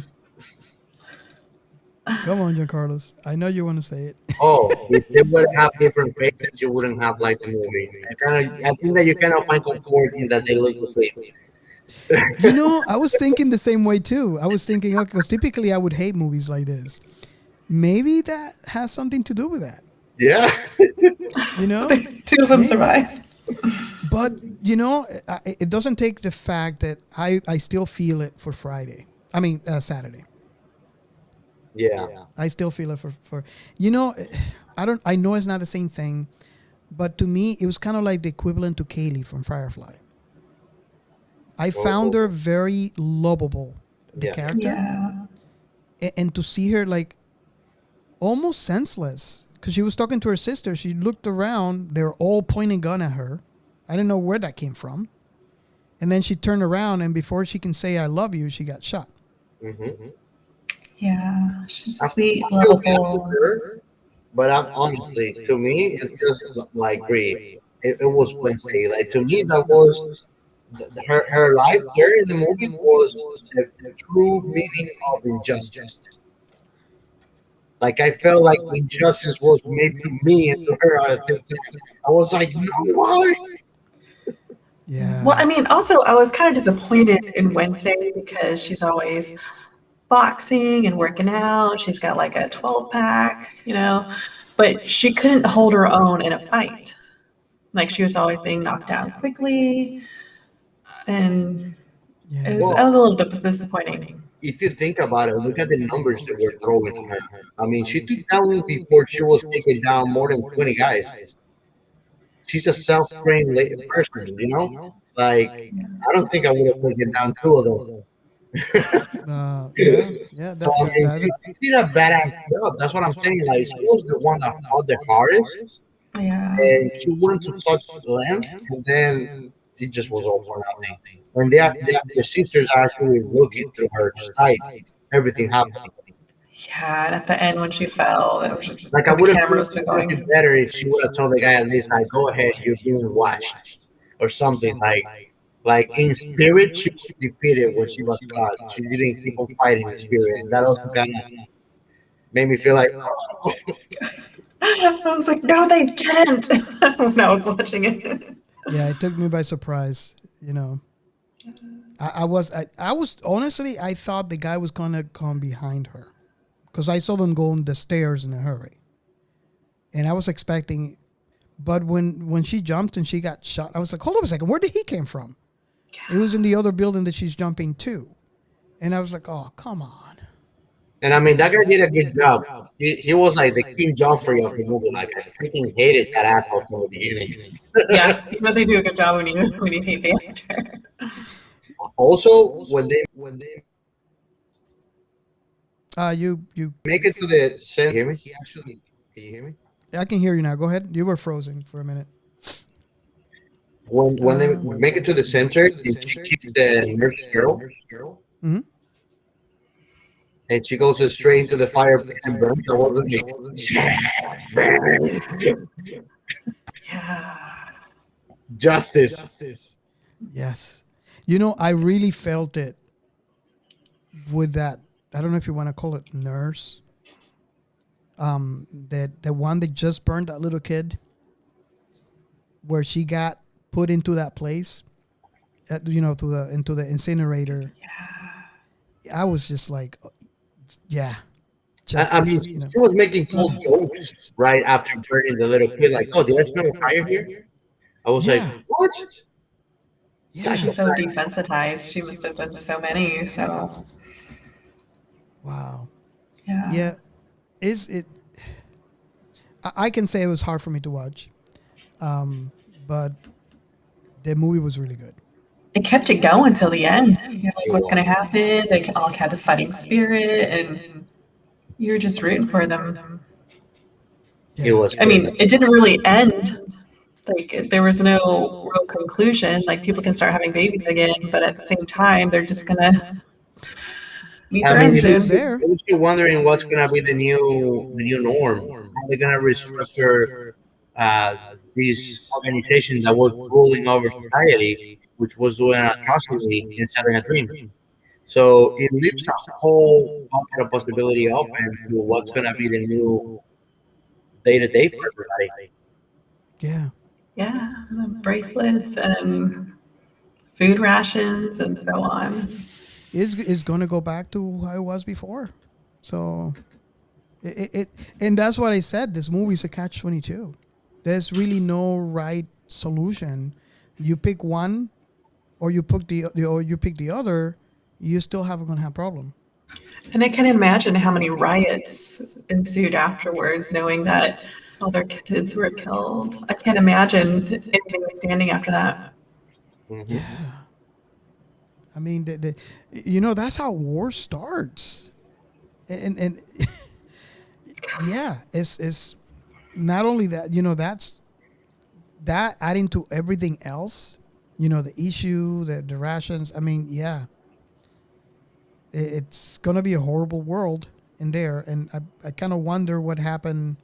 Speaker 2: come on, Giancarlos. I know you want to say it.
Speaker 1: Oh, if they would have different faces, you wouldn't have liked the movie. I think that you cannot find comfort in that they look the same.
Speaker 2: I was thinking the same way too. I was thinking, okay, because typically I would hate movies like this. Maybe that has something to do with that.
Speaker 1: Yeah.
Speaker 2: You know,
Speaker 3: The two of them
Speaker 2: maybe.
Speaker 3: survive.
Speaker 2: But it doesn't take the fact that I still feel it for Friday. I mean Saturday.
Speaker 1: Yeah.
Speaker 2: I still feel it for you know. I don't. I know it's not the same thing, but to me, it was kind of like the equivalent to Kaylee from Firefly. I found
Speaker 1: Oh,
Speaker 2: her very lovable, the
Speaker 1: yeah.
Speaker 2: character,
Speaker 3: Yeah.
Speaker 2: and to see her like almost senseless because she was talking to her sister. She looked around; they were all pointing a gun at her. I didn't know where that came from. And then she turned around, and before she can say "I love you," she got shot.
Speaker 1: Mm-hmm.
Speaker 3: Yeah. She's
Speaker 1: I
Speaker 3: sweet,
Speaker 1: feel bad for
Speaker 3: lovable.
Speaker 1: her, but I'm honestly, to me, it's just like Brie. It was Wednesday. Like to me, that was her life there in the movie was the true meaning of injustice. Like I felt like injustice was made to me and to her at the same time. I was like, no, why?
Speaker 3: Well,
Speaker 2: Yeah.
Speaker 3: I mean, also, I was kind of disappointed in Wednesday because she's always boxing and working out. She's got like a 12 pack, but she couldn't hold her own in a fight. Like she was always being knocked down quickly. And
Speaker 2: Yeah.
Speaker 3: I was
Speaker 1: Well,
Speaker 3: a little disappointing.
Speaker 1: if you think about it, look at the numbers that were throwing at her. I mean, she took down before she was taking down more than 20 guys. She's a self-trained person, you know. Like I don't think I would have taken down two of them.
Speaker 2: Yeah. Yeah.
Speaker 1: So I mean,
Speaker 2: That.
Speaker 1: she did a badass job. That's what I'm saying. Like she was the one that fought the hardest,
Speaker 3: Yeah.
Speaker 1: and she went to such length, and then it just was all for nothing. And the sisters are actually looking through her sight, everything happening.
Speaker 3: Yeah. And at the end when she fell, it was just
Speaker 1: Like I
Speaker 3: where the
Speaker 1: would have
Speaker 3: camera
Speaker 1: felt
Speaker 3: was still
Speaker 1: something
Speaker 3: going.
Speaker 1: better if she would have told the guy at least like, "Go ahead, you're being watched," or something like in spirit she was defeated when she was caught. She didn't keep on fighting in spirit, and that also kind of made me feel like, oh,
Speaker 3: I was like, no, they didn't when I was watching it.
Speaker 2: Yeah. It took me by surprise. You know. I was honestly I thought the guy was gonna come behind her because I saw them go on the stairs in a hurry, and I was expecting. But when she jumped and she got shot, I was like, hold on a second, where did he came from? It was in the other building that she's jumping to, and I was like, oh come on.
Speaker 1: and I mean that guy did a good job. He was like the King Joffrey of the movie. Like I freaking hated that asshole from the beginning.
Speaker 3: Yeah, they do a good job when you hate the actor.
Speaker 1: Also, when they
Speaker 2: You.
Speaker 1: make it to the center, hear me? Can you hear me?
Speaker 2: I can hear you now. Go ahead. You were frozen for a minute.
Speaker 1: When they make it to the center, and she keeps the nurse girl,
Speaker 2: Hmm.
Speaker 1: and she goes straight into the fire and burns. I was like, yes, burn.
Speaker 3: Yeah.
Speaker 1: Justice.
Speaker 2: Yes. I really felt it with that. I don't know if you want to call it nurse. That the one that just burned that little kid, where she got put into that place, to the into the incinerator. I was just like, yeah,
Speaker 1: I mean,
Speaker 2: justice.
Speaker 1: she was making cold jokes right after burning the little kid, like, "Oh, did I smell fire here?" I was like,
Speaker 2: Yeah,
Speaker 1: "What?"
Speaker 2: yeah.
Speaker 3: She's so desensitized. She must have done so many. So,
Speaker 2: Wow.
Speaker 3: yeah.
Speaker 2: Yeah. Is it? I can say it was hard for me to watch, but The movie was really good.
Speaker 3: It kept it going till the end. You're like,
Speaker 1: It
Speaker 3: what's
Speaker 1: was.
Speaker 3: going to happen? They all had a fighting spirit, and you were just rooting for them.
Speaker 1: It
Speaker 2: Yeah.
Speaker 1: was
Speaker 3: I
Speaker 1: great.
Speaker 3: mean, it didn't really end. Like, there was no real conclusion. Like, people can start having babies again, but at the same time, they're just going to meet
Speaker 1: I
Speaker 3: their
Speaker 1: mean,
Speaker 3: end
Speaker 2: It's
Speaker 1: it
Speaker 2: still
Speaker 1: leaves
Speaker 3: soon.
Speaker 1: you,
Speaker 2: there.
Speaker 1: it leaves you wondering what's gonna be the new norm. How they're gonna restructure uh, this organization that was ruling over society, which was doing an atrocity and selling a dream. So it leaves a whole bucket of possibility open to what's gonna be the new day to day for everybody.
Speaker 2: Yeah.
Speaker 3: Yeah, the bracelets and food rations and so on.
Speaker 2: Is going to go back to how it was before. So it and that's what I said. This movie's a catch 22. There's really no right solution. You pick one, or you pick or you pick the other. You still have gonna have problem.
Speaker 3: And I can imagine how many riots ensued afterwards, knowing that all their kids were killed. I can't imagine anything standing after that.
Speaker 1: Hmm.
Speaker 2: Yeah. I mean, that's how war starts. And yeah, it's not only that. That's that adding to everything else. The issue, the rations. I mean, yeah, it's gonna be a horrible world in there, and I kind of wonder what happened.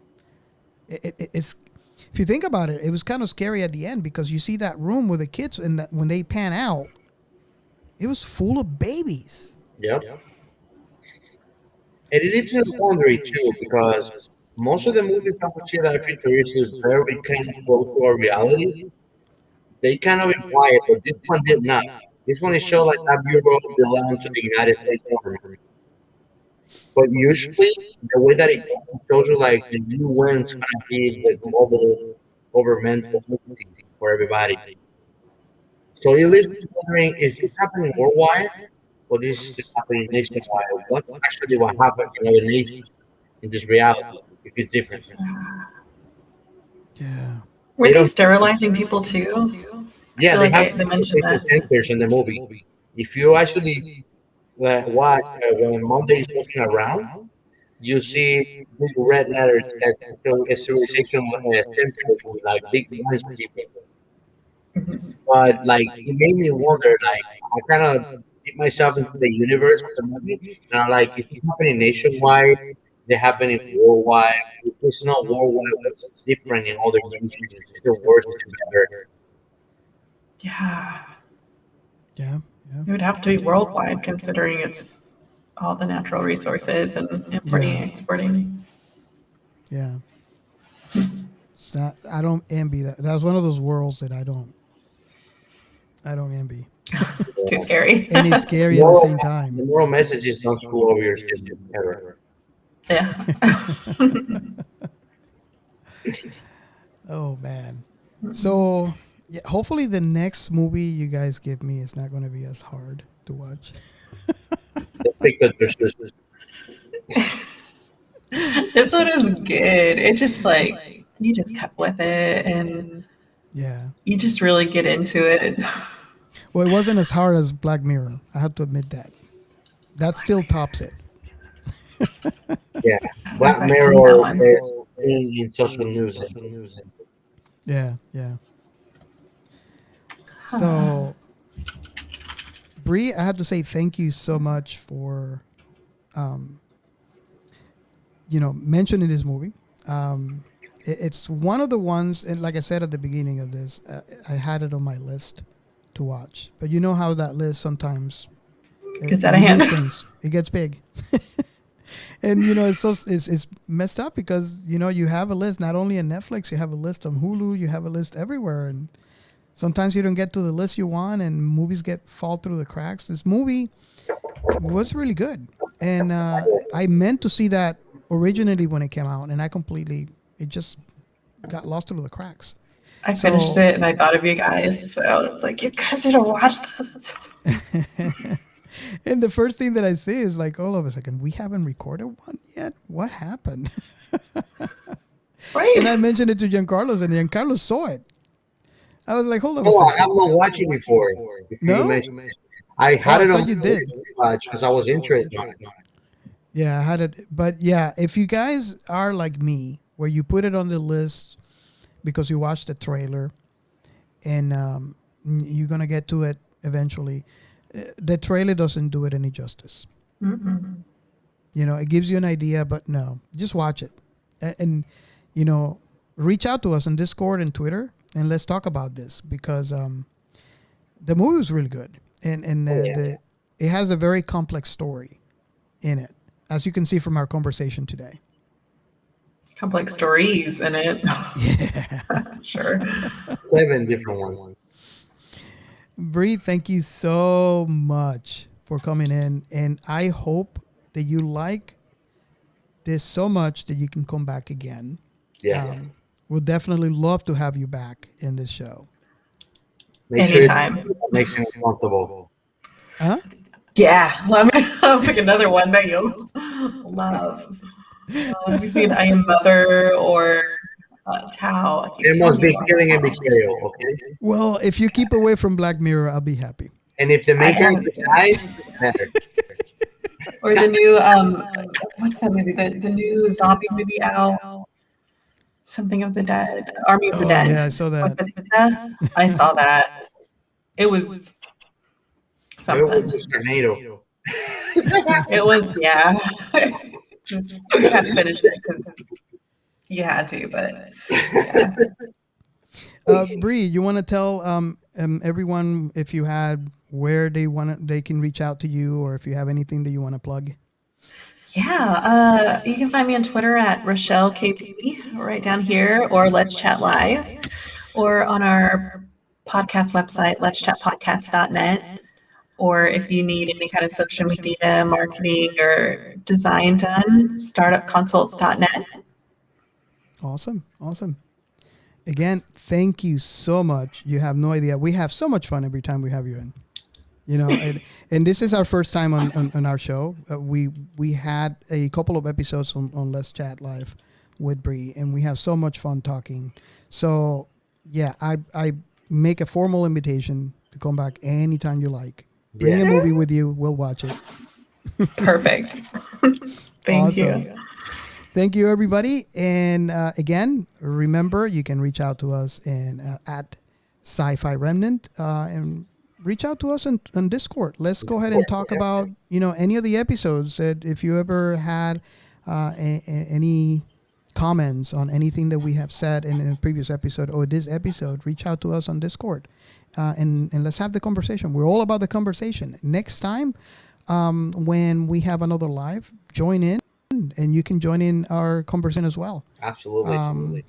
Speaker 2: It's if you think about it, it was kind of scary at the end because you see that room with the kids, and that when they pan out, it was full of babies.
Speaker 1: Yep. And it leaves you wondering too, because most of the movies that we see that are futuristic is very kind of close to our reality. They kind of imply it, but this one did not. This one is showed like that bureau belonged to the United States government. But usually, the way that it shows you like the UN's gonna be the global governmental entity for everybody. So it leaves me wondering: is this happening worldwide, or this is happening nationwide? What actually what happens in other nations in this reality? If it's different,
Speaker 2: Yeah.
Speaker 3: Were
Speaker 1: they
Speaker 3: they
Speaker 1: don't.
Speaker 3: sterilizing people too? I
Speaker 1: Yeah,
Speaker 3: feel
Speaker 1: they
Speaker 3: like
Speaker 1: have
Speaker 3: they mentioned
Speaker 1: sterilization
Speaker 3: that.
Speaker 1: centers in the movie. If you actually watch when Monday is walking around, you see big red letters that still a sterilization centers with like big lines of people. But like it made me wonder, like I kind of get myself into the universe of the movie, and I'm like, is this happening nationwide? Is it happening worldwide? If it's not worldwide, what's different in other nations? Is it still worse? Is it better?
Speaker 3: Yeah,
Speaker 2: Yeah. Yeah.
Speaker 3: it would have to be worldwide considering it's all the natural resources and importing
Speaker 2: Yeah.
Speaker 3: and exporting.
Speaker 2: Yeah. It's not. I don't envy that. That was one of those worlds that I don't envy.
Speaker 3: It's too scary.
Speaker 2: And it's scary at the
Speaker 1: Moral,
Speaker 2: same time.
Speaker 1: the moral message is don't screw over your system ever.
Speaker 3: Yeah.
Speaker 2: Oh man. So yeah, hopefully the next movie you guys give me is not going to be as hard to watch.
Speaker 1: Just because there's just
Speaker 3: This one is good. It just like you just kept with it and
Speaker 2: Yeah.
Speaker 3: you just really get into it.
Speaker 2: Well, it wasn't as hard as Black Mirror. I have to admit that. That still tops it.
Speaker 1: yeah.
Speaker 3: I don't know if
Speaker 1: Black
Speaker 3: I've seen that
Speaker 1: Mirror
Speaker 3: one.
Speaker 1: is in social news.
Speaker 2: Yeah. Yeah. So, Bree, I have to say thank you so much for, um, mentioning this movie. It's one of the ones, and like I said at the beginning of this, I had it on my list to watch. But you know how that list sometimes
Speaker 3: Gets out of
Speaker 2: we
Speaker 3: hand.
Speaker 2: lose things. It gets big, and it's messed up because you have a list not only on Netflix, you have a list on Hulu, you have a list everywhere, and sometimes you don't get to the list you want, and movies fall through the cracks. This movie was really good, and I meant to see that originally when it came out, and it just got lost through the cracks.
Speaker 3: I finished
Speaker 2: So,
Speaker 3: it and I thought of you guys. So I was like, you guys need to watch this.
Speaker 2: and the first thing that I see is like, hold on a second, we haven't recorded one yet. What happened?
Speaker 3: Right?
Speaker 2: And I mentioned it to Giancarlo, and Giancarlo saw it. I was like, hold on a
Speaker 1: Oh, I have
Speaker 2: second.
Speaker 1: not watched it before. Before you
Speaker 2: No?
Speaker 1: mentioned it, I
Speaker 2: Oh,
Speaker 1: had
Speaker 2: I
Speaker 1: it on
Speaker 2: thought
Speaker 1: my
Speaker 2: you did.
Speaker 1: list to watch because I was interested on it.
Speaker 2: Yeah, I had it. But yeah, if you guys are like me, where you put it on the list because you watched the trailer and you're going to get to it eventually, the trailer doesn't do it any justice.
Speaker 3: Mm-mm.
Speaker 2: You know, it gives you an idea, but no, just watch it. And you know, reach out to us on Discord and Twitter and let's talk about this because the movie was really good. And
Speaker 1: Oh yeah,
Speaker 2: it has a very complex story in it, as you can see from our conversation today.
Speaker 3: Complex stories in it.
Speaker 2: Yeah.
Speaker 3: Sure.
Speaker 1: 7 different ones.
Speaker 2: Bree, thank you so much for coming in. And I hope that you like this so much that you can come back again.
Speaker 1: Yes.
Speaker 2: We'll definitely love to have you back in this show.
Speaker 1: Make sure it
Speaker 3: Anytime.
Speaker 1: makes him comfortable.
Speaker 2: Huh?
Speaker 3: Yeah, let me I'll pick another one that you'll love. Have you seen I Am Mother or Tao? I keep
Speaker 1: It
Speaker 3: telling
Speaker 1: must
Speaker 3: you
Speaker 1: be
Speaker 3: about
Speaker 1: killing and
Speaker 3: Tao.
Speaker 1: betrayal, okay?
Speaker 2: Well, if you keep away from Black Mirror, I'll be happy.
Speaker 1: And if the
Speaker 3: I
Speaker 1: main
Speaker 3: haven't
Speaker 1: character
Speaker 3: seen
Speaker 1: dies,
Speaker 3: it.
Speaker 1: better.
Speaker 3: Or the new what's that movie? The new zombie movie out. Something of the Dead. Army of the
Speaker 2: Oh, yeah, I
Speaker 3: Dead.
Speaker 2: saw
Speaker 3: With
Speaker 2: that.
Speaker 3: Bethesda. I saw that. It was
Speaker 1: It was
Speaker 3: something.
Speaker 1: just tornado.
Speaker 3: It was, yeah. Just you had to finish it because you had to, but yeah.
Speaker 2: Bree, you want to tell everyone if you had where they can reach out to you, or if you have anything that you want to plug?
Speaker 3: Yeah, you can find me on Twitter at Rochelle KP, right down here, or Let's Chat Live, or on our podcast website, let'schatpodcast.net. Or if you need any kind of social media marketing or design done, startupconsults.net.
Speaker 2: Awesome. Awesome. Again, thank you so much. You have no idea. We have so much fun every time we have you in. You know, and this is our first time on our show. We had a couple of episodes on Let's Chat Live with Bree, and we have so much fun talking. So yeah, I make a formal invitation to come back anytime you like. Bring a
Speaker 1: Yeah.
Speaker 2: movie with you. We'll watch it.
Speaker 3: Perfect. Thank
Speaker 2: Awesome.
Speaker 3: you.
Speaker 2: Thank you, everybody. And again, remember, you can reach out to us at Sci-Fi Remnant and reach out to us on Discord. Let's go ahead and talk about, any of the episodes. That if you ever had any comments on anything that we have said in a previous episode or this episode, reach out to us on Discord. And let's have the conversation. We're all about the conversation. Next time, when we have another live, join in. And you can join in our conversation as well.
Speaker 1: Absolutely.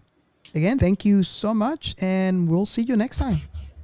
Speaker 2: Again, thank you so much, and we'll see you next time.